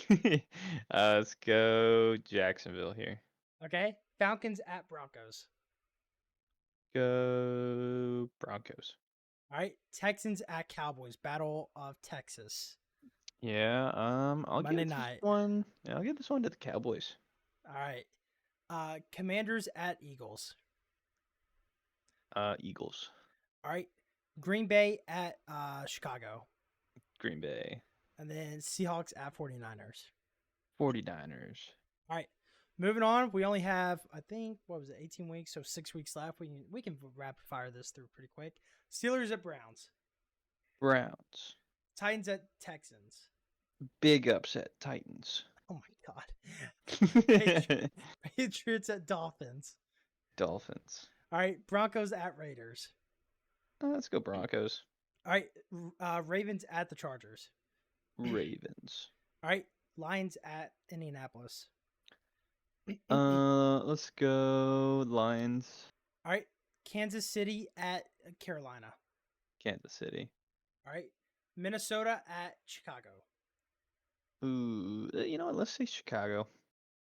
me? Let's go Jacksonville here. Okay. Falcons at Broncos. Go Broncos. All right. Texans at Cowboys. Battle of Texas. Yeah, I'll Monday give this night. one. Yeah, I'll give this one to the Cowboys. All right. Commanders at Eagles. Eagles. All right. Green Bay at Chicago. Green Bay. And then Seahawks at 49ers. 49ers. All right. Moving on, we only have, I think, what was it, 18 weeks, so 6 weeks left. We can rapid fire this through pretty quick. Steelers at Browns. Browns. Titans at Texans. Big upset. Titans. Oh my God. Patriots at Dolphins. Dolphins. All right. Broncos at Raiders. Let's go Broncos. All right. Ravens at the Chargers. Ravens. All right. Lions at Indianapolis. Let's go Lions. All right. Kansas City at Carolina. Kansas City. All right. Minnesota at Chicago. Ooh, you know what? Let's say Chicago.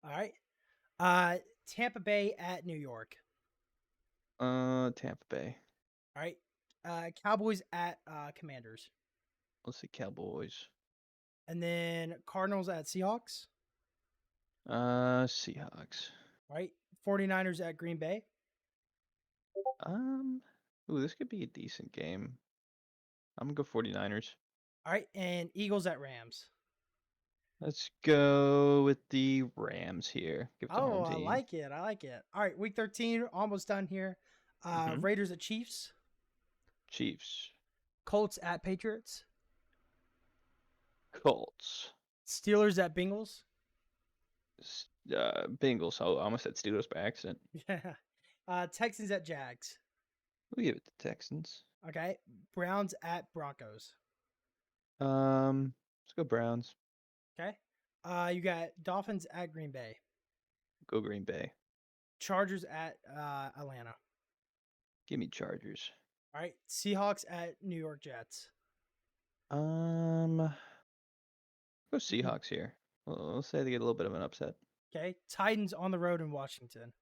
All right. Tampa Bay at New York. Tampa Bay. All right. Cowboys at Commanders. Let's say Cowboys. And then Cardinals at Seahawks. Seahawks. All right. 49ers at Green Bay. Ooh, this could be a decent game. I'm gonna go 49ers. All right. And Eagles at Rams. Let's go with the Rams here. Give it to home I team. like it. I like it. All right. Week 13, almost done here. Raiders at Chiefs. Chiefs. Colts at Patriots. Colts. Steelers at Bengals. Bengals. Oh, I almost said Steelers by accident. Yeah. Texans at Jags. We'll give it to Texans. Okay. Browns at Broncos. Let's go Browns. Okay. You got Dolphins at Green Bay. Go Green Bay. Chargers at Atlanta. Give me Chargers. All right. Seahawks at New York Jets. Go Seahawks here. We'll say they get a little bit of an upset. Okay. Titans on the road in Washington.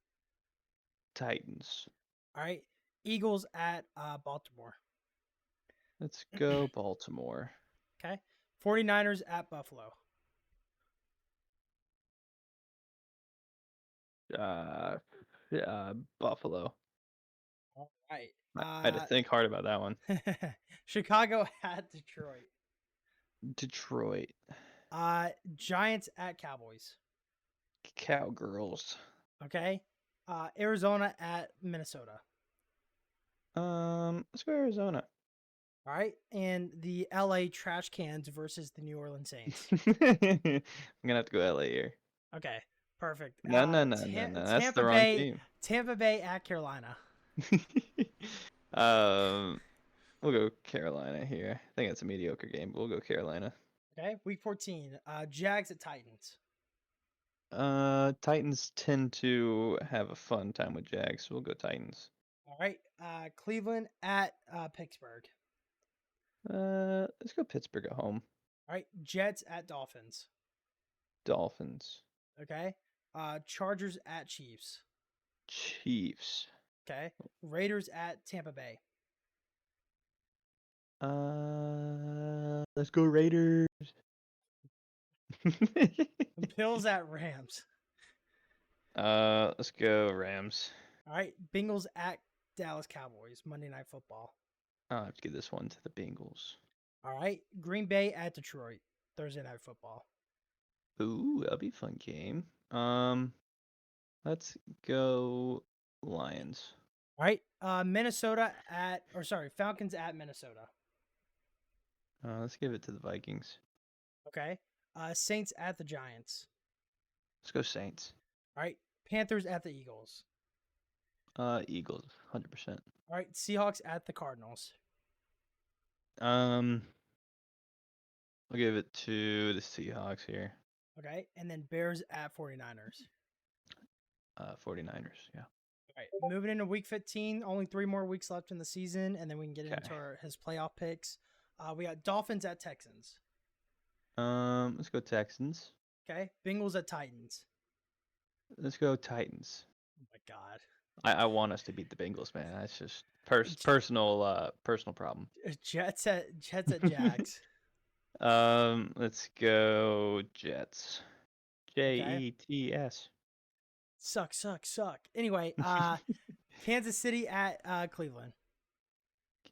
Titans. All right. Eagles at Baltimore. Let's go Baltimore. Okay. 49ers at Buffalo. Buffalo. All right. I had to think hard about that one. Chicago at Detroit. Detroit. Giants at Cowboys. Cowgirls. Okay. Arizona at Minnesota. Let's go Arizona. All right. And the LA Trash Cans versus the New Orleans Saints. I'm gonna have to go LA here. Okay. Perfect. No. That's the wrong team. Tampa Bay at Carolina. We'll go Carolina here. I think it's a mediocre game, but we'll go Carolina. Okay. Week 14. Jags at Titans. Titans tend to have a fun time with Jags, so we'll go Titans. All right. Cleveland at Pittsburgh. Let's go Pittsburgh at home. All right. Jets at Dolphins. Dolphins. Okay. Chargers at Chiefs. Chiefs. Okay. Raiders at Tampa Bay. Let's go Raiders. Bills at Rams. Let's go Rams. All right. Bengals at Dallas Cowboys. Monday Night Football. I'll have to give this one to the Bengals. All right. Green Bay at Detroit. Thursday Night Football. Ooh, that'll be a fun game. Let's go Lions. All right. Falcons at Minnesota. Let's give it to the Vikings. Okay. Saints at the Giants. Let's go Saints. All right. Panthers at the Eagles. Eagles, 100%. All right. Seahawks at the Cardinals. I'll give it to the Seahawks here. Okay. And then Bears at 49ers. 49ers, yeah. All right. Moving into week 15, only 3 more weeks left in the season, and then we can get into his playoff picks. We got Dolphins at Texans. Let's go Texans. Okay. Bengals at Titans. Let's go Titans. Oh my God. I want us to beat the Bengals, man. That's just J- personal problem. Jets at Jags. Let's go Jets. Okay. Jets. Suck. Anyway, Kansas City at Cleveland.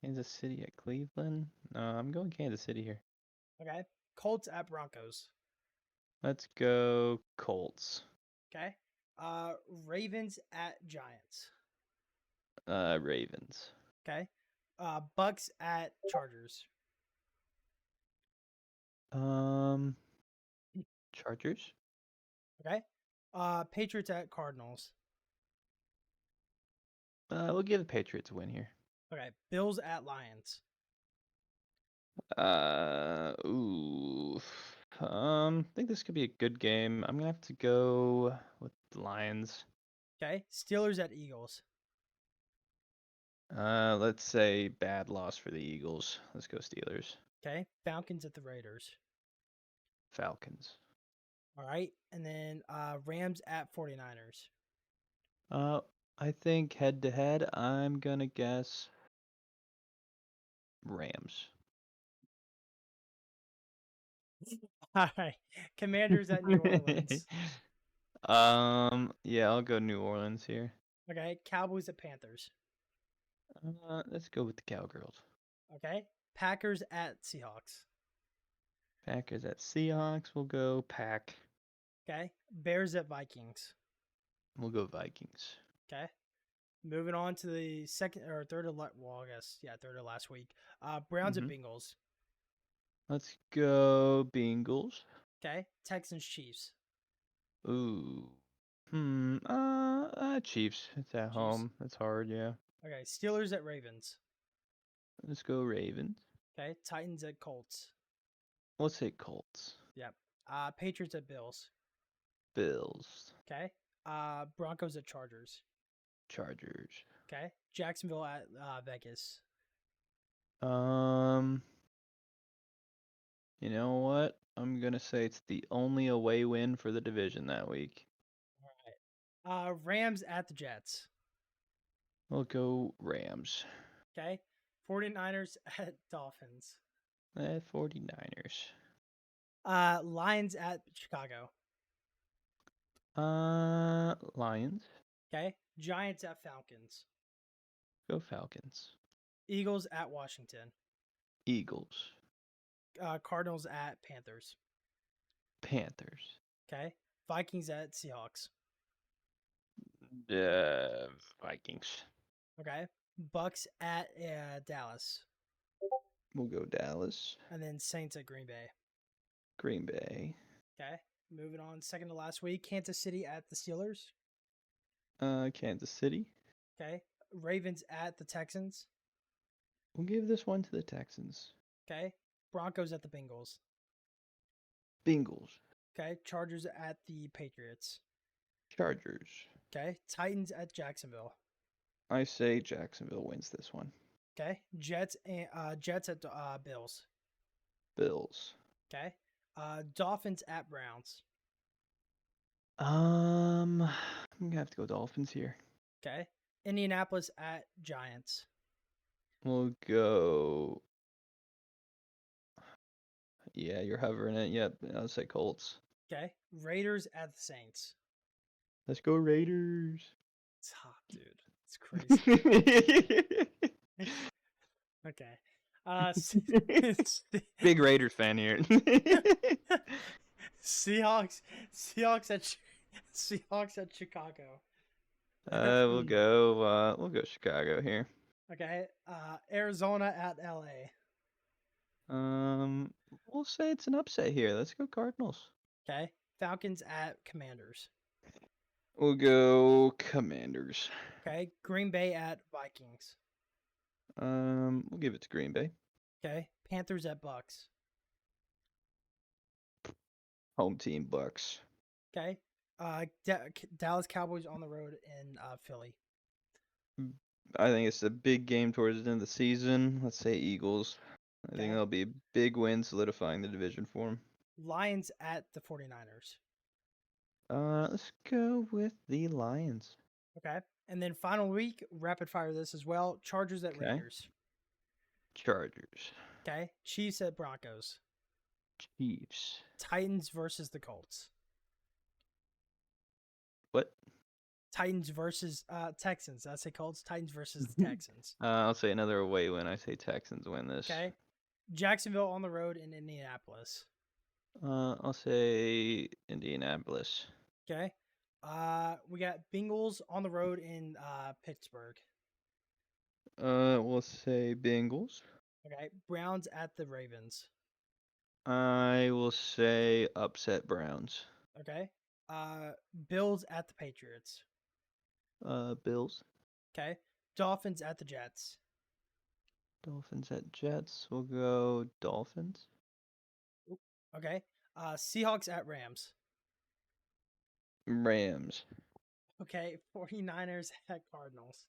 Kansas City at Cleveland. I'm going Kansas City here. Okay. Colts at Broncos. Let's go Colts. Okay. Ravens at Giants. Ravens. Okay. Bucks at Chargers. Chargers. Okay. Patriots at Cardinals. We'll give the Patriots a win here. Okay. Bills at Lions. Ooh. I think this could be a good game. I'm gonna have to go with the Lions. Okay. Steelers at Eagles. Let's say bad loss for the Eagles. Let's go Steelers. Okay. Falcons at the Raiders. Falcons. All right. And then Rams at 49ers. I think head to head, I'm gonna guess Rams. All right. Commanders at New Orleans. Yeah, I'll go New Orleans here. Okay. Cowboys at Panthers. Let's go with the Cowgirls. Okay. Packers at Seahawks. Packers at Seahawks. We'll go Pack. Okay. Bears at Vikings. We'll go Vikings. Okay. Moving on to the second or third of third of last week. Browns at Bengals. Let's go Bengals. Okay. Texans Chiefs. Ooh. Chiefs. It's at Chiefs. home. That's hard, yeah. Okay. Steelers at Ravens. Let's go Ravens. Okay. Titans at Colts. Let's say Colts. Yep. Patriots at Bills. Bills. Okay. Broncos at Chargers. Chargers. Okay. Jacksonville at Vegas. You know what? I'm gonna say it's the only away win for the division that week. All right. Rams at the Jets. We'll go Rams. Okay. 49ers at Dolphins. 49ers. Lions at Chicago. Lions. Okay. Giants at Falcons. Go Falcons. Eagles at Washington. Eagles. Cardinals at Panthers. Panthers. Okay. Vikings at Seahawks. Vikings. Okay. Bucks at Dallas. We'll go Dallas. And then Saints at Green Bay. Green Bay. Okay. Moving on, second to last week. Kansas City at the Steelers. Kansas City. Okay. Ravens at the Texans. We'll give this one to the Texans. Okay. Broncos at the Bengals. Bengals. Okay. Chargers at the Patriots. Chargers. Okay. Titans at Jacksonville. I say Jacksonville wins this one. Okay. Jets at Bills. Bills. Okay. Dolphins at Browns. I'm gonna have to go Dolphins here. Okay. Indianapolis at Giants. We'll go. Yeah, you're hovering it. Yep, I'll say Colts. Okay. Raiders at the Saints. Let's go Raiders. It's hot, dude. It's crazy. Okay. Big Raiders fan here. Seahawks at Chicago. We'll go Chicago here. Okay. Arizona at LA. We'll say it's an upset here. Let's go Cardinals. Okay. Falcons at Commanders. We'll go Commanders. Okay. Green Bay at Vikings. We'll give it to Green Bay. Okay. Panthers at Bucks. Home team Bucks. Okay. Dallas Cowboys on the road in Philly. I think it's a big game towards the end of the season. Let's say Eagles. I think Okay. that'll be a big win, solidifying the division for them. Lions at the 49ers. Let's go with the Lions. Okay. And then final week, rapid fire this as well. Chargers at Okay. Raiders. Chargers. Okay. Chiefs at Broncos. Chiefs. Titans versus the Colts. What? Titans versus Texans. I say Colts. Titans versus the Texans. I'll say another away win. I say Texans win this. Okay. Jacksonville on the road in Indianapolis. I'll say Indianapolis. Okay. We got Bengals on the road in Pittsburgh. We'll say Bengals. Okay. Browns at the Ravens. I will say upset Browns. Okay. Bills at the Patriots. Bills. Okay. Dolphins at the Jets. Dolphins at Jets. We'll go Dolphins. Okay. Seahawks at Rams. Rams. Okay. 49ers at Cardinals.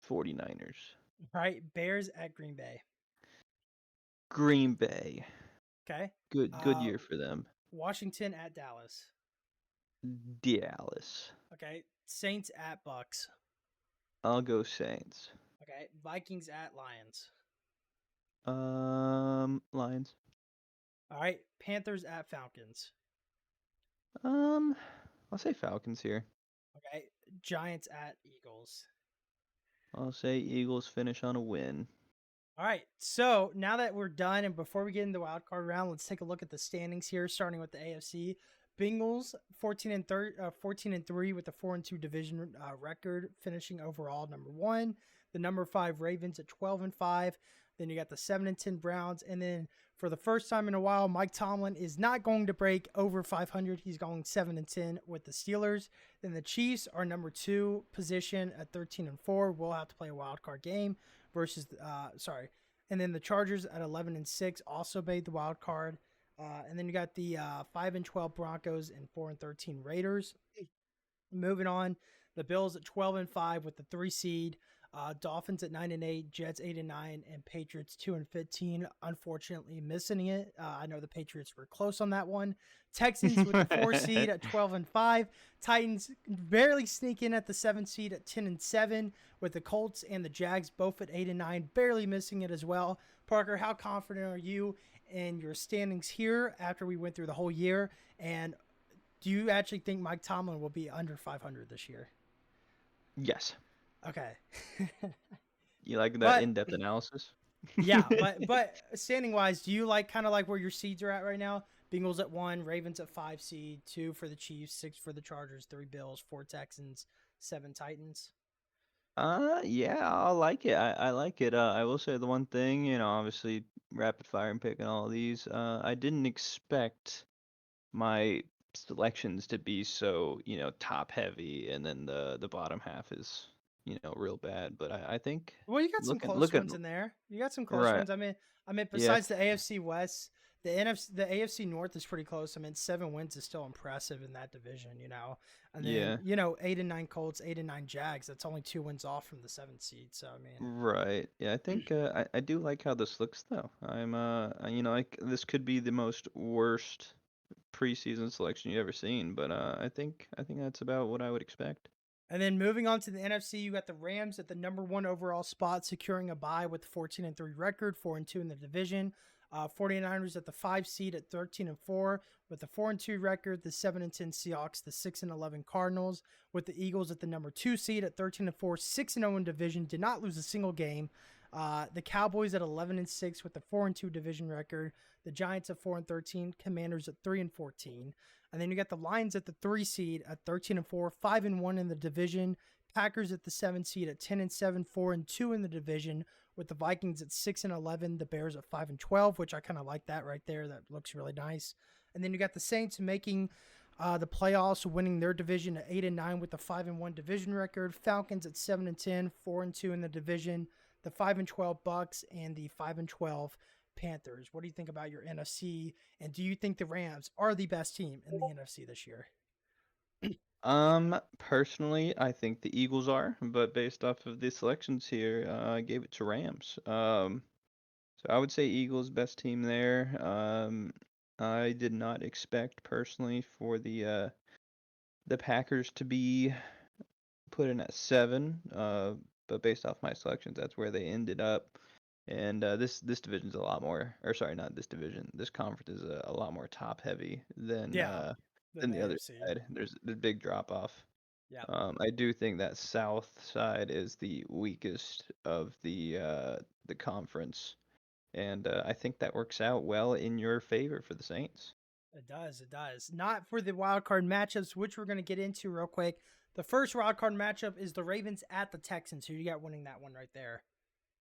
49ers. All right. Bears at Green Bay. Green Bay. Okay. Good year for them. Washington at Dallas. Dallas. Okay. Saints at Bucks. I'll go Saints. Okay. Vikings at Lions. Lions. All right. Panthers at Falcons. I'll say Falcons here. Okay. Giants at Eagles. I'll say Eagles finish on a win. All right. So now that we're done, and before we get into the wild card round, let's take a look at the standings here, starting with the AFC. Bengals 14 and 3 with a 4-2 division record, finishing overall number 1. The number 5 Ravens at 12 and 5. Then you got the 7 and 10 Browns, and then for the first time in a while, Mike Tomlin is not going to break over 500. He's going 7 and 10 with the Steelers. Then the Chiefs are number 2 position at 13 and 4. We'll have to play a wild card game versus and then the Chargers at 11 and 6 also made the wild card. And then you got the 5 and 12 Broncos and 4 and 13 Raiders. Moving on, the Bills at 12 and 5 with the 3 seed. Dolphins at 9 and 8, Jets 8 and 9, and Patriots 2 and 15. Unfortunately, missing it. I know the Patriots were close on that one. Texans with the 4 seed at 12 and 5. Titans barely sneak in at the 7 seed at 10 and 7, with the Colts and the Jags both at 8 and 9, barely missing it as well. Parker, how confident are you in your standings here after we went through the whole year? And do you actually think Mike Tomlin will be under 500 this year? Yes. Okay. You like that in-depth analysis? Yeah, but standing wise, do you like kind of like where your seeds are at right now? Bengals at 1, Ravens at 5 seed, 2 for the Chiefs, 6 for the Chargers, 3 Bills, 4 Texans, 7 Titans. Yeah, I like it. I like it. I will say the one thing, obviously rapid fire and picking all of these. I didn't expect my selections to be so, top heavy, and then the bottom half is, real bad. But I think Well, you got some close ones in there. You got some close Right. ones. I mean, besides the AFC West, the AFC North is pretty close. I mean, 7 wins is still impressive in that division, And then, 8 and 9 Colts, 8 and 9 Jags. That's only 2 wins off from the 7th seed. So I mean, Right. Yeah, I think I do like how this looks though. I'm this could be the most worst preseason selection you've ever seen, but I think that's about what I would expect. And then moving on to the NFC, you got the Rams at the number 1 overall spot, securing a bye with a 14 and 3 record, 4 and 2 in the division. 49ers at the 5 seed at 13 and 4 with a 4 and 2 record. The 7 and 10 Seahawks, the 6 and 11 Cardinals, with the Eagles at the number 2 seed at 13 and 4, 6 and 0 in division. Did not lose a single game. The Cowboys at 11 and 6 with a 4 and 2 division record. The Giants at 4 and 13. Commanders at 3 and 14. And then you got the Lions at the 3 seed at 13 and 4, 5 and 1 in the division. Packers at the 7 seed at 10 and 7, 4 and 2 in the division, with the Vikings at 6 and 11, the Bears at 5 and 12, which I kind of like that right there. That looks really nice. And then you got the Saints making the playoffs, winning their division at 8 and 9 with the 5 and 1 division record. Falcons at 7 and 10, 4 and 2 in the division. The 5 and 12 Bucks and the 5 and 12 Panthers. What do you think about your NFC? And do you think the Rams are the best team in the NFC this year? Personally, I think the Eagles are, but based off of the selections here, I gave it to Rams. So I would say Eagles best team there. I did not expect personally for the Packers to be put in at 7. But based off my selections, that's where they ended up. And this division's a lot more, or sorry, not this division. This conference is a lot more top heavy Yeah, than than the the other AFC. side. There's a big drop off. Yeah, I do think that south side is the weakest of the conference, and I think that works out well in your favor for the Saints. it does. It does. Not for the wild card matchups, which we're going to get into real quick. The first wild card matchup is the Ravens at the Texans. Who you got winning that one right there?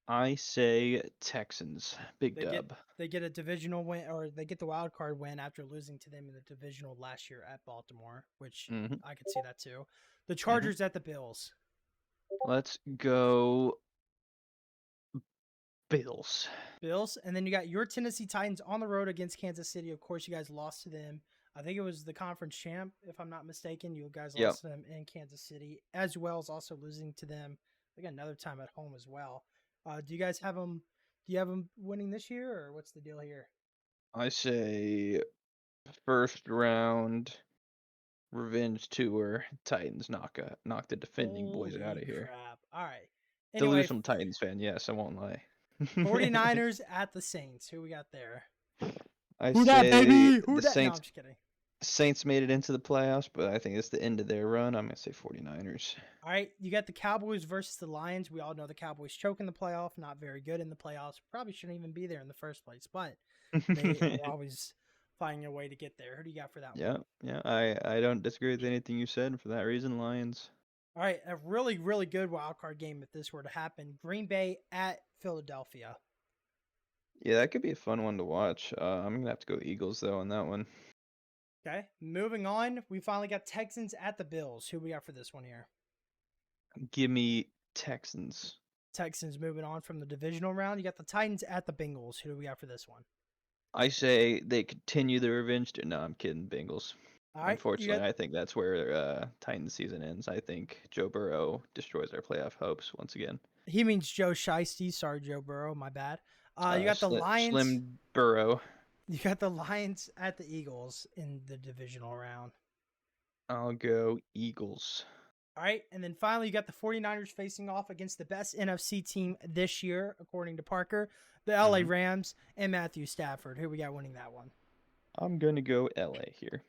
I say Texans, big They get dub. they get a divisional win, or they get the wild card win after losing to them in the divisional last year at Baltimore, which Hmm. I could see that too. The Hmm. Chargers at the Bills. Let's go Bills. Bills, and then you got your Tennessee Titans on the road against Kansas City. Of course, you guys lost to them. I think it was the conference champ, if I'm not mistaken. You guys Yep. lost to them in Kansas City, as well as also losing to them, I think, another time at home as well. Do you guys have them? Do you have them winning this year, or what's the deal here? I say first round revenge tour. Titans knock the defending boys out Holy of here. crap! All right. Anyway, Delusional Titans fan, yes, I won't lie. 49ers at the Saints. Who we got there? I Who that, say baby? Who the that? No, I'm Saints just kidding. Saints made it into the playoffs, but I think it's the end of their run. I'm gonna say 49ers. All right, you got the Cowboys versus the Lions. We all know the Cowboys choke in the playoff, not very good in the playoffs. Probably shouldn't even be there in the first place, but they are always finding a way to get there. Who do you got for that one? Yeah, yeah. I don't disagree with anything you said. For that reason, Lions. All right, a really, really good wild card game if this were to happen. Green Bay at Philadelphia. Yeah, that could be a fun one to watch. I'm gonna have to go Eagles though on that one. Okay, moving on. We finally got Texans at the Bills. Who we got for this one here? Give me Texans. Texans moving on from the divisional round. You got the Titans at the Bengals. Who do we got for this one? I say they continue the revenge. No, I'm kidding. Bengals. All right, you got Unfortunately, I think that's where Titans season ends. I think Joe Burrow destroys our playoff hopes once again. he means Joe Shiesty. Sorry, Joe Burrow. My bad. You got the Lions. Slim Burrow. You got the Lions at the Eagles in the divisional round. I'll go Eagles. All right. And then finally, you got the 49ers facing off against the best NFC team this year, according to Parker, the LA Rams and Matthew Stafford. Who we got winning that one? I'm going to go LA here.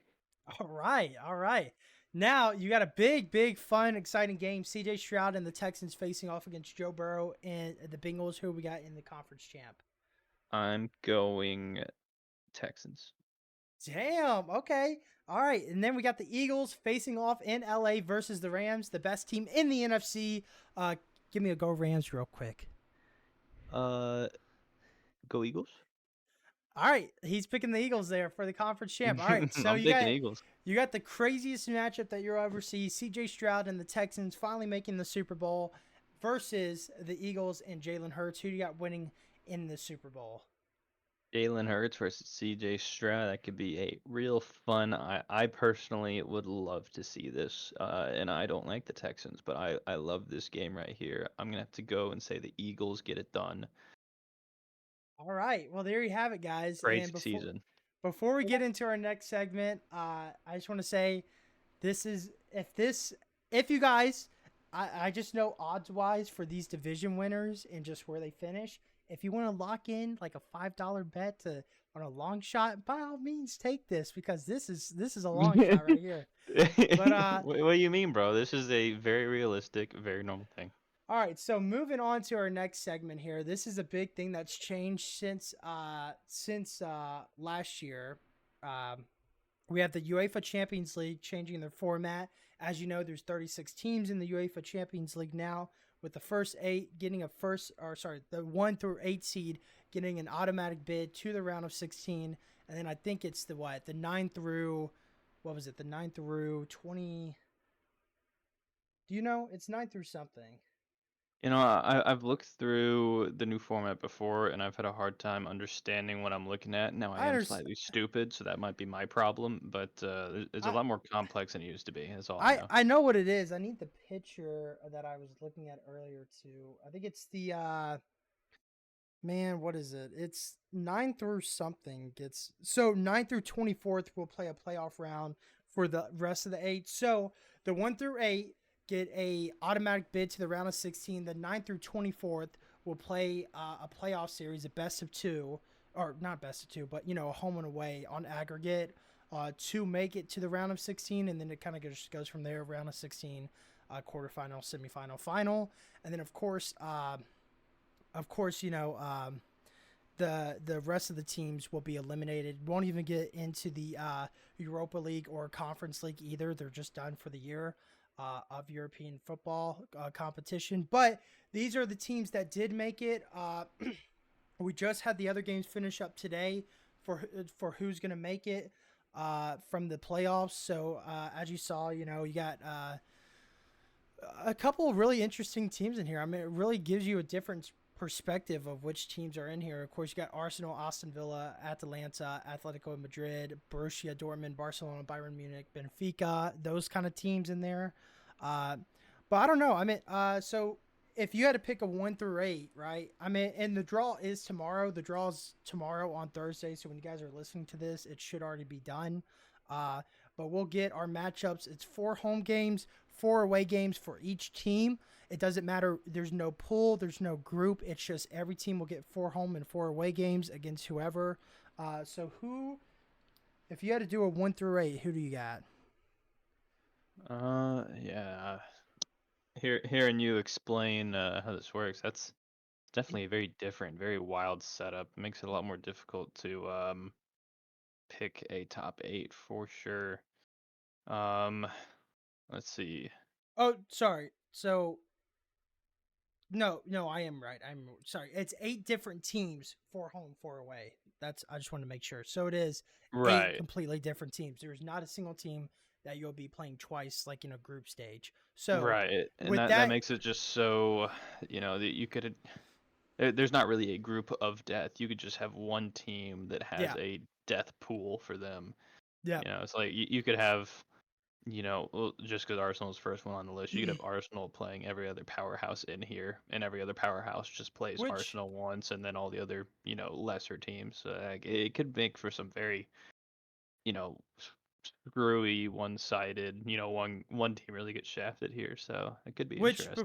All right. All right. Now, you got a big, big, fun, exciting game. CJ Stroud and the Texans facing off against Joe Burrow and the Bengals. Who we got in the conference champ? I'm going Texans. Damn. Okay. All right. And then we got the Eagles facing off in LA versus the Rams, the best team in the NFC. Give me a go Rams real quick. Go Eagles. All right. He's picking the Eagles there for the conference champ. All right. So I'm picking Eagles. You got the craziest matchup that you'll ever see. CJ Stroud and the Texans finally making the Super Bowl versus the Eagles and Jalen Hurts. Who do you got winning in the Super Bowl? Jalen Hurts versus CJ Stroud. That could be a real fun. I personally would love to see this. And I don't like the Texans, but I love this game right here. I'm going to have to go and say the Eagles get it done. All right. Well, there you have it, guys. Crazy season. Before we get into our next segment, I just want to say if you guys, I just know odds wise for these division winners and just where they finish. If you want to lock in like a $5 bet on a long shot, by all means take this because this is a long shot right here. But what do you mean, bro? This is a very realistic, very normal thing. All right, so moving on to our next segment here. This is a big thing that's changed since last year. We have the UEFA Champions League changing their format. As you know, there's 36 teams in the UEFA Champions League now, with the first 8 getting the 1 through 8 seed getting an automatic bid to the round of 16, and then I think it's the 9 through 20. Do you know? It's 9 through something. I've looked through the new format before, and I've had a hard time understanding what I'm looking at. Now, I I am understand. slightly stupid, so that might be my problem, but it's a I lot more complex than it used to be. That's all I I know. I know what it is. I need the picture that I was looking at earlier too. I think it's the man, what is it? It's 9 through something gets so 9 through 24th will play a playoff round for the rest of the 8. So the 1 through 8 get a automatic bid to the round of 16. The 9 through 24th will play a playoff series, a best of 2, or not best of 2, but a home and away on aggregate to make it to the round of 16, and then it kind of just goes from there. Round of 16, quarterfinal, semifinal, final, and then of course, the rest of the teams will be eliminated. Won't even get into the Europa League or Conference League either. They're just done for the year of European football competition. But these are the teams that did make it. We just had the other games finish up today for who's going to make it from the playoffs. So as you saw, you got a couple of really interesting teams in here. I mean, it really gives you a different perspective of which teams are in here. Of course, you got Arsenal, Aston Villa, Atalanta, Atletico Madrid, Borussia Dortmund, Barcelona, Bayern Munich, Benfica, those kind of teams in there. Uh, but I don't know. I mean, so if you had to pick a 1 through 8, right? I mean, and the draw is tomorrow. The draw is tomorrow on Thursday. So when you guys are listening to this, it should already be done. Uh, but we'll get our matchups. It's 4 home games, 4 away games for each team. It doesn't matter. There's no pool. There's no group. It's just every team will get 4 home and 4 away games against whoever. So if you had to do a 1 through 8, who do you got? Yeah. Hearing you explain how this works, that's definitely a very different, very wild setup. It makes it a lot more difficult to pick a top 8 for sure. Um, let's see. Oh, sorry. So no, I am right. I'm sorry. It's 8 different teams, 4 home, 4 away. I just want to make sure. So it is 8 Right. completely different teams. There's not a single team that you'll be playing twice like in a group stage. So Right, and with that that, makes it just so, that you could there's not really a group of death. You could just have one team that has yeah, a death pool for them. yeah. It's like you could have, well, just because Arsenal's first one on the list, you could have Arsenal playing every other powerhouse in here, and every other powerhouse just plays Which Arsenal once, and then all the other, lesser teams. Like, it could make for some very, you know, screwy, one-sided. One team really gets shafted here, so it could be Which interesting.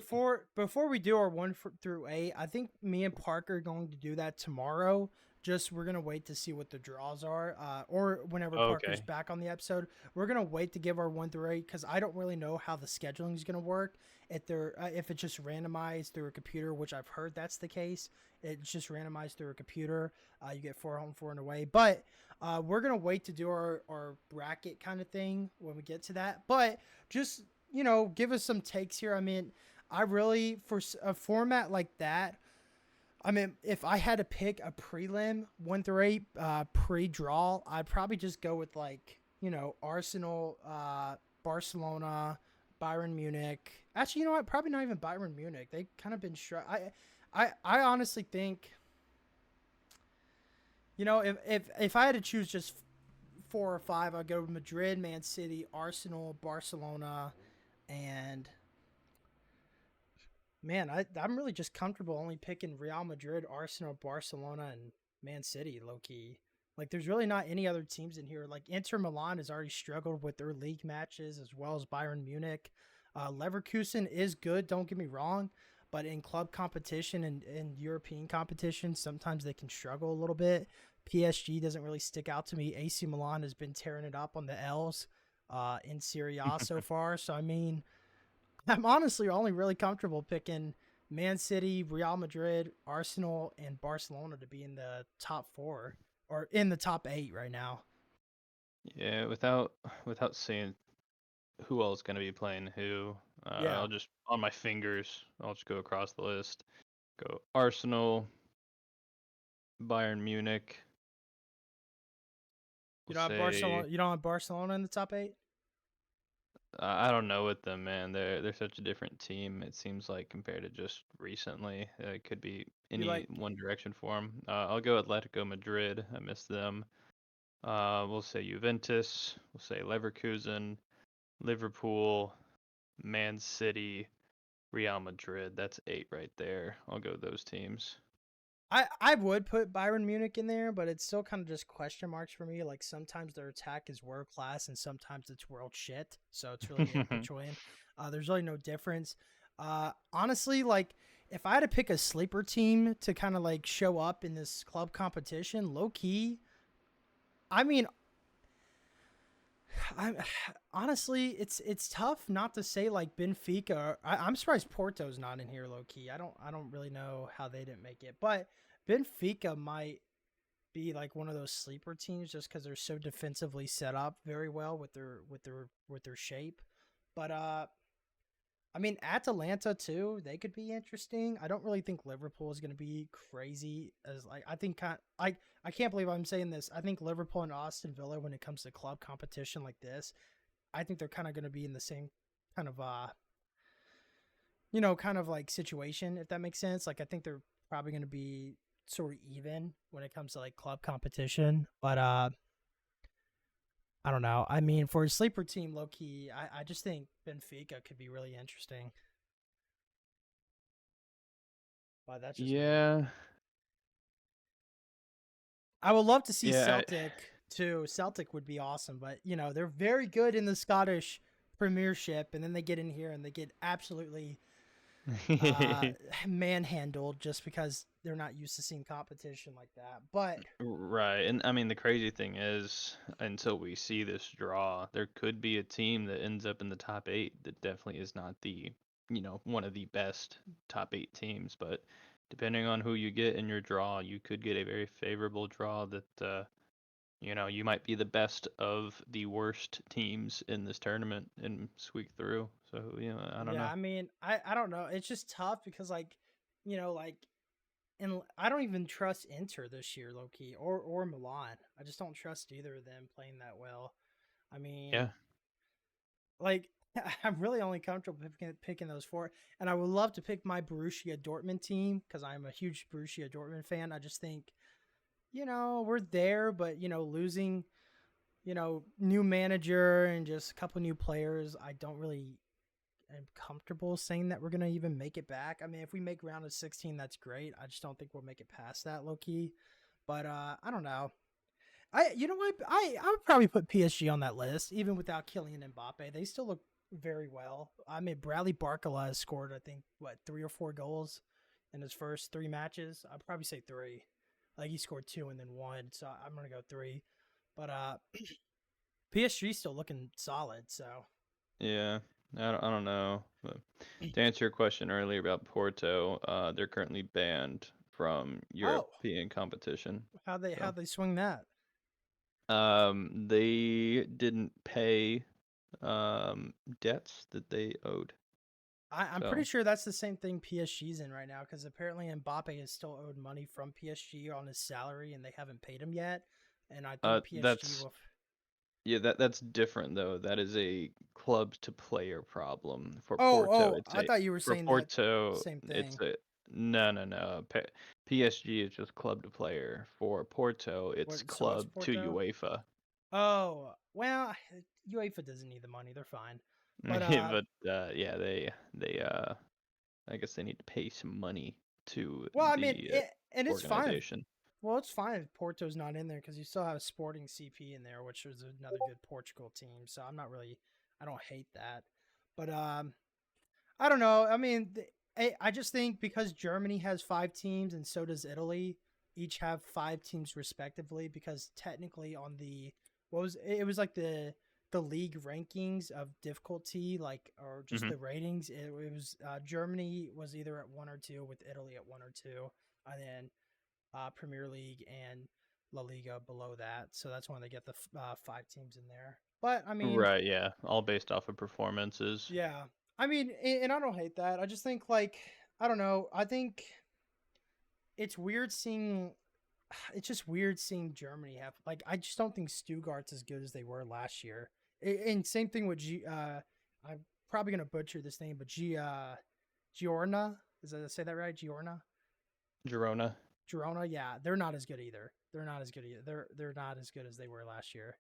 before we do our through 8, I think me and Parker are going to do that tomorrow. Just we're gonna wait to see what the draws are, or whenever Parker's Okay. back on the episode, we're gonna wait to give our 1 through 8 because I don't really know how the scheduling is gonna work. If it's just randomized through a computer, which I've heard that's the case, it's just randomized through a computer. You get 4 home, 4 and away, but we're gonna wait to do our bracket kind of thing when we get to that. But just give us some takes here. I mean, I really, for a format like that, I mean, if I had to pick a prelim 1 through 8 pre-draw, I'd probably just go with Arsenal, Barcelona, Bayern Munich. Actually, you know what? Probably not even Bayern Munich. They've kind of been I honestly think, if I had to choose just 4 or 5, I'd go Madrid, Man City, Arsenal, Barcelona, and man, I'm really just comfortable only picking Real Madrid, Arsenal, Barcelona, and Man City, low key. Like, there's really not any other teams in here. Like, Inter Milan has already struggled with their league matches as well as Bayern Munich. Leverkusen is good, don't get me wrong, but in club competition and in European competition, sometimes they can struggle a little bit. PSG doesn't really stick out to me. AC Milan has been tearing it up on the L's in Serie A so far. So, I mean, I'm honestly only really comfortable picking Man City, Real Madrid, Arsenal, and Barcelona to be in the top 4 or in the top 8 right now. Yeah, without seeing who else going to be playing who, Yeah. I'll just on my fingers. I'll just go across the list. Go Arsenal, Bayern Munich. You We'll don't have say Barcelona. You don't have Barcelona in the top 8. I don't know with them, man. They're such a different team. It seems like compared to just recently, it could be You any like one direction for them. I'll go Atletico Madrid. I miss them. We'll say Juventus. We'll say Leverkusen, Liverpool, Man City, Real Madrid. That's 8 right there. I'll go those teams. I would put Bayern Munich in there, but it's still kind of just question marks for me. Like sometimes their attack is world class, and sometimes it's world shit. So it's really in between. There's really no difference. Honestly, like if I had to pick a sleeper team to kind of like show up in this club competition, low key. I mean, I honestly, it's tough not to say like Benfica. I'm surprised Porto's not in here, low key. I don't really know how they didn't make it, but Benfica might be like one of those sleeper teams just because they're so defensively set up very well with their shape. But I mean Atalanta too. They could be interesting. I don't really think Liverpool is going to be crazy as like I think I can't believe I'm saying this. I think Liverpool and Aston Villa when it comes to club competition like this, I think they're kind of going to be in the same kind of kind of like situation if that makes sense. Like I think they're probably going to be sort of even when it comes to like club competition. But I don't know. I mean, for a sleeper team, low key, I just think Benfica could be really interesting. But that's just me. Yeah, I would love to see yeah. Celtic too. Celtic would be awesome, but they're very good in the Scottish Premiership, and then they get in here and they get absolutely uh, manhandled just because they're not used to seeing competition like that. But Right. And I mean, the crazy thing is, until we see this draw, there could be a team that ends up in the top 8 that definitely is not one of the best top 8 teams. But depending on who you get in your draw, you could get a very favorable draw that, you might be the best of the worst teams in this tournament and squeak through. So, I don't yeah, know. I mean, I don't know. It's just tough because like and I don't even trust Inter this year, low key, or Milan. I just don't trust either of them playing that well. I mean, Yeah. like I'm really only comfortable picking those four, and I would love to pick my Borussia Dortmund team because I'm a huge Borussia Dortmund fan. I just think we're there, but losing new manager and just a couple new players, I don't really am comfortable saying that we're gonna even make it back. I mean, if we make round of 16, that's great. I just don't think we'll make it past that, low key. But I don't know. You know what? I would probably put PSG on that list, even without Kylian Mbappe. They still look very well. I mean, Bradley Barcola has scored, I think, what 3 or 4 goals in his first 3 matches. I'd probably say 3. Like he scored 2 and then 1, so I'm gonna go 3. But PSG still looking solid. So Yeah, I don't know. But to answer your question earlier about Porto, they're currently banned from oh, European competition. how So, they swing that? they didn't pay debts that they owed. I'm pretty So, sure that's the same thing PSG's in right now because apparently Mbappe is still owed money from PSG on his salary and they haven't paid him yet. And I think PSG that's will. yeah, that's different though. That is a club to player problem. For Oh, Porto, oh, I thought you were for saying that Porto, same it's thing. a no. PSG is just club to player. For Porto, it's So what's club to Porto? UEFA. Oh, well, UEFA doesn't need the money. They're fine. But But yeah, they I guess they need to pay some money to well, I mean, the and it's fine. organization. Well, it's fine if Porto's not in there because you still have Sporting CP in there, which is another good Portugal team. So I don't hate that. But I don't know. I mean, I just think because Germany has 5 teams and so does Italy, each have 5 teams respectively. Because technically, on the what was it was like the league rankings of difficulty, like or just Hmm. the ratings. It was Germany was either at 1 or 2, with Italy at 1 or 2, and then Premier League and La Liga below that. So that's when they get the 5 teams in there. But I mean, Right, yeah, all based off of performances. yeah. I mean, and I don't hate that. I just think like I don't know. I think it's weird seeing. It's just weird seeing Germany I just don't think Stuttgart's as good as they were last year. And same thing with I'm probably gonna butcher this name, but Giorna. Say that right? Giorna. Girona. Girona. Yeah, they're not as good either. They're not as good either. They're not as good as they were last year.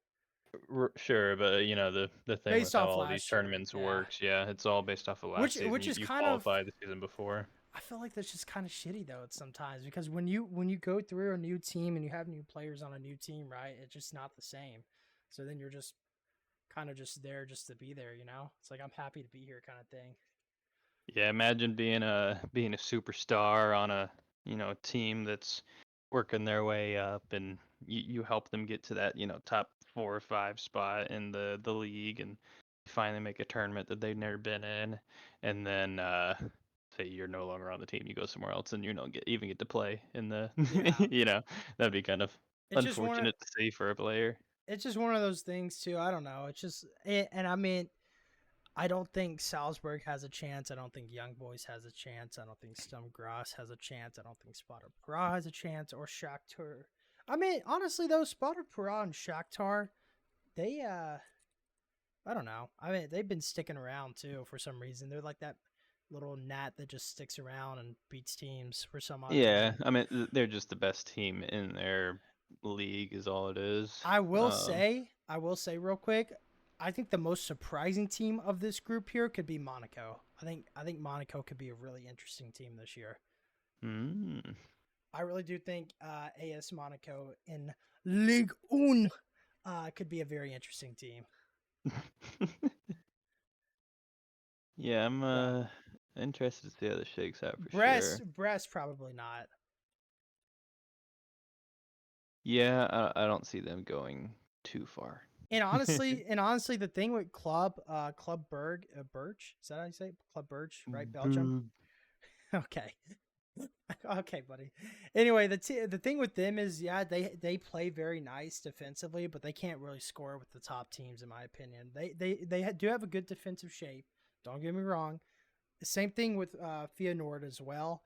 Sure, but the thing with Based how off all these last year, tournaments yeah. works, yeah, it's all based off of last season. Which You, is you kind of, qualified the season before. I feel like that's just kind of shitty though. It's sometimes because when you go through a new team and you have new players on a new team, right? It's just not the same. So then you're just kind of just there just to be there, you know? It's like I'm happy to be here kind of thing. Yeah, imagine being a superstar on a team that's working their way up, and you help them get to that top 4 or 5 spot in the league, and finally make a tournament that they've never been in, and then say you're no longer on the team, you go somewhere else, and you don't get to play in the Yeah. that'd be kind of It's just one of unfortunate to see for a player. it's just one of those things too. I don't know. It's just and I mean I don't think Salzburg has a chance. I don't think Young Boys has a chance. I don't think Sturm Graz has a chance. I don't think Sparta Prague has a chance or Shakhtar. I mean, honestly though, Sparta Prague and Shakhtar, they I don't know. I mean, they've been sticking around too for some reason. They're like that little gnat that just sticks around and beats teams for some odd Yeah, reason. I mean they're just the best team in their league is all it is. I will say real quick, I think the most surprising team of this group here could be Monaco. I think Monaco could be a really interesting team this year. Mm. I really do think AS Monaco in Ligue 1 could be a very interesting team. Yeah, I'm But interested to see how this shakes out for sure. Brest probably not. Yeah, I don't see them going too far. And honestly, the thing with Club Birch, is that how you say it? Club Birch, right? Belgium. Boo. Okay. Okay, buddy. Anyway, the thing with them is, yeah, they play very nice defensively, but they can't really score with the top teams, in my opinion. They do have a good defensive shape. Don't get me wrong. The same thing with Feyenoord as well.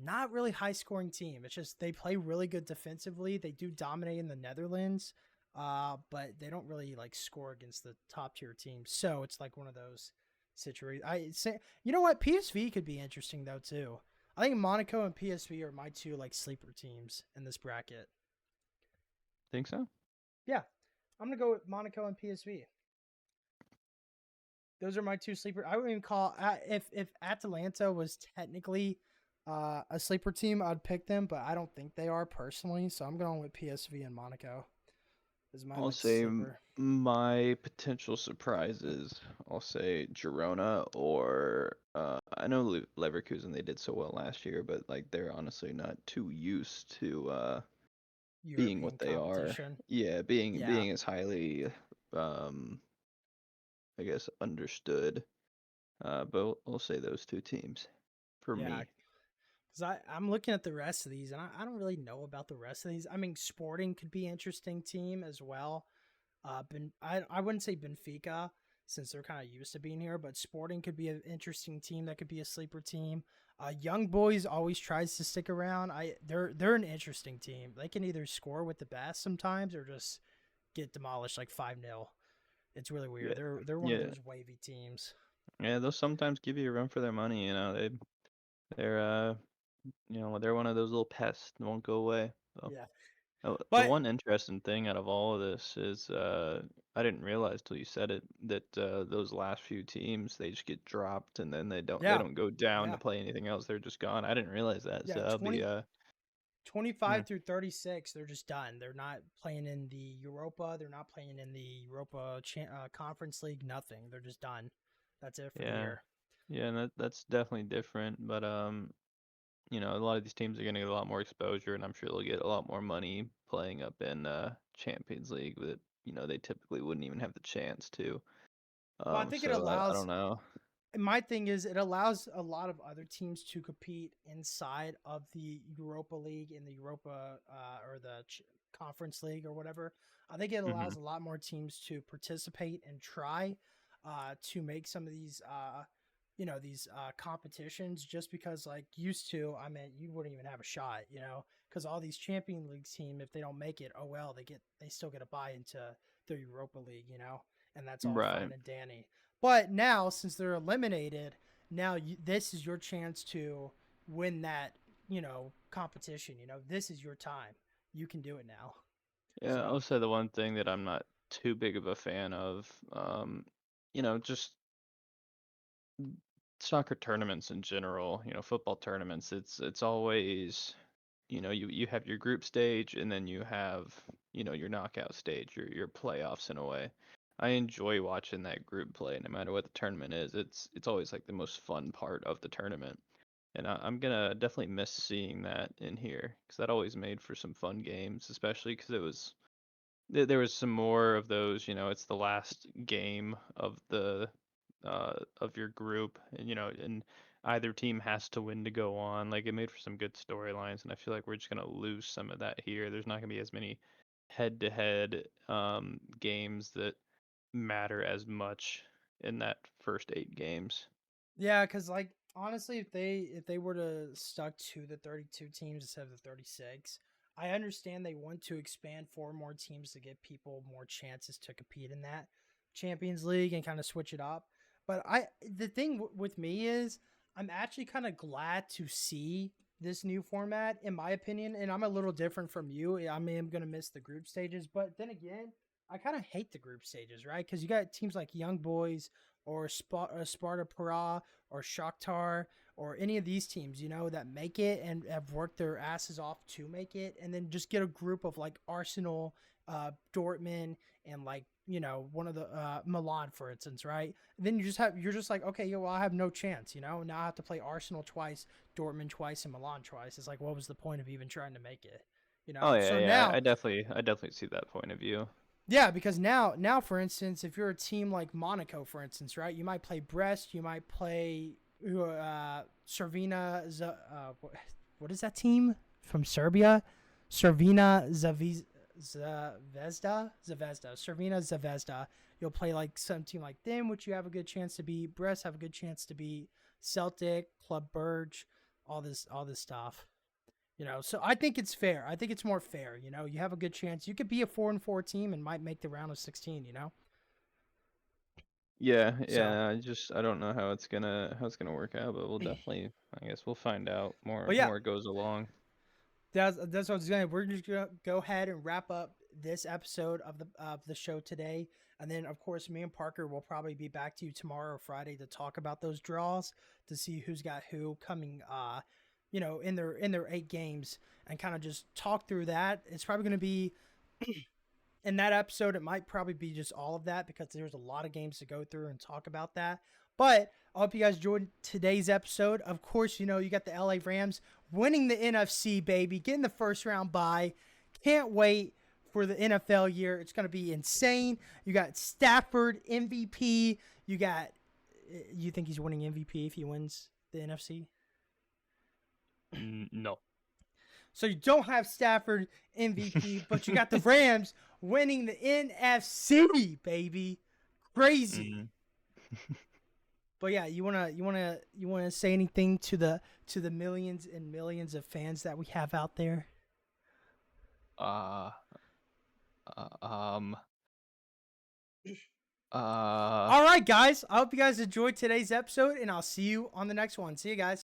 Not really high scoring team. It's just they play really good defensively. They do dominate in the Netherlands, but they don't really like score against the top tier teams. So it's like one of those situations. I say, you know what, PSV could be interesting though too. I think Monaco and PSV are my two like sleeper teams in this bracket. Think so? Yeah, I'm gonna go with Monaco and PSV. Those are my two sleeper. I wouldn't even call if Atalanta was technically a sleeper team, I'd pick them, but I don't think they are personally. So I'm going with PSV and Monaco as my I'll like say sleeper. my potential surprises. I'll say Girona or I know Leverkusen, they did so well last year, but like they're honestly not too used to being European what they are. competition. Yeah, being Yeah, being as highly um I guess understood. But we'll say those two teams for yeah. me. Because I'm looking at the rest of these, and I don't really know about the rest of these. I mean, Sporting could be an interesting team as well. I wouldn't say Benfica since they're kind of used to being here, but Sporting could be an interesting team that could be a sleeper team. Young Boys always tries to stick around. They're an interesting team. They can either score with the best sometimes or just get demolished like 5-0. It's really weird. Yeah, They're one of yeah, those wavy teams. yeah. They'll sometimes give you a run for their money. They're they're one of those little pests that won't go away. So Yeah, the but one interesting thing out of all of this is I didn't realize till you said it that those last few teams they just get dropped and then they yeah, don't go down to yeah, play anything else. They're just gone. I didn't realize that. So yeah. that'll be 25 mm, through 36, they're just done. They're not playing in the Europa. They're not playing in the Europa Conference League. Nothing. They're just done. That's it for the yeah, year. yeah, and that's definitely different. But a lot of these teams are going to get a lot more exposure, and I'm sure they'll get a lot more money playing up in Champions League that they typically wouldn't even have the chance to. Well, I think it So I allows. don't know. My thing is, it allows a lot of other teams to compete inside of the Europa League and the Europa or the Conference League or whatever. I think it Hmm. allows a lot more teams to participate and try to make some of these these competitions just because like used to I mean you wouldn't even have a shot because all these champion league team if they don't make it, oh well, they still get a buy into the Europa League, and that's all Right. fine and dandy. But now, since they're eliminated, now this is your chance to win that, competition. This is your time. You can do it now. Yeah, So I'll say the one thing that I'm not too big of a fan of, just soccer tournaments in general, football tournaments, it's always, you have your group stage and then you have, your knockout stage, your playoffs in a way. I enjoy watching that group play no matter what the tournament is. It's always like the most fun part of the tournament. And I'm gonna definitely miss seeing that in here because that always made for some fun games, especially because there was some more of those. It's the last game of your group, and and either team has to win to go on. Like it made for some good storylines, and I feel like we're just gonna lose some of that here. There's not gonna be as many head-to-head games that matter as much in that first 8 games. yeah, because like honestly, if they were to stuck to the 32 teams instead of the 36, I understand they want to expand 4 more teams to give people more chances to compete in that Champions League and kind of switch it up. But the thing with me is I'm actually kind of glad to see this new format, in my opinion, and I'm a little different from you. I mean, I'm gonna miss the group stages, but then again, I kind of hate the group stages, right? Because you got teams like Young Boys or Sparta Praha or Shakhtar or any of these teams, that make it and have worked their asses off to make it, and then just get a group of like Arsenal, Dortmund, and like one of the Milan, for instance, right? And then you're just like, okay, well, I have no chance, now I have to play Arsenal twice, Dortmund twice, and Milan twice. It's like, what was the point of even trying to make it? Oh yeah, So yeah, now, I definitely see that point of view. yeah, because now, for instance, if you're a team like Monaco, for instance, right, you might play Brest, you might play Servina. What is that team from Serbia? Servina Zvezda, Servina Zvezda. You'll play like some team like them, which you have a good chance to beat. Brest have a good chance to beat Celtic, Club Brugge, all this stuff. So I think it's fair. I think it's more fair. You have a good chance. You could be a 4-4 team and might make the round of 16. Yeah, So, yeah. I don't know how it's gonna work out, but we'll definitely. I guess we'll find out but yeah, more it goes along. that's what I was going. We're just gonna go ahead and wrap up this episode of the show today, and then of course me and Parker will probably be back to you tomorrow or Friday to talk about those draws to see who's got who coming. In their 8 games and kind of just talk through that. It's probably going to be in that episode, it might probably be just all of that because there's a lot of games to go through and talk about that. But I hope you guys enjoyed today's episode. Of course, you got the LA Rams winning the NFC, baby, getting the first round bye. Can't wait for the NFL year. It's going to be insane. You got Stafford, MVP. You think he's winning MVP if he wins the NFC? No. So you don't have Stafford MVP, but you got the Rams winning the NFC, baby. Crazy. Mm-hmm. But yeah, you wanna say anything to the millions and millions of fans that we have out there? Uh, um, All right, guys. I hope you guys enjoyed today's episode, and I'll see you on the next one. See you guys.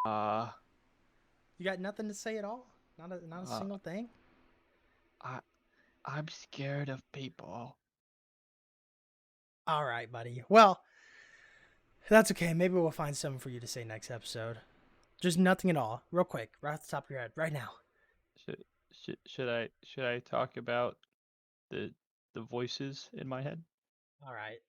You got nothing to say at all? Not a single thing? I'm scared of people. All right, buddy. Well, that's okay. Maybe we'll find something for you to say next episode. Just nothing at all. Real quick, right off the top of your head, right now. Should I talk about the voices in my head? All right.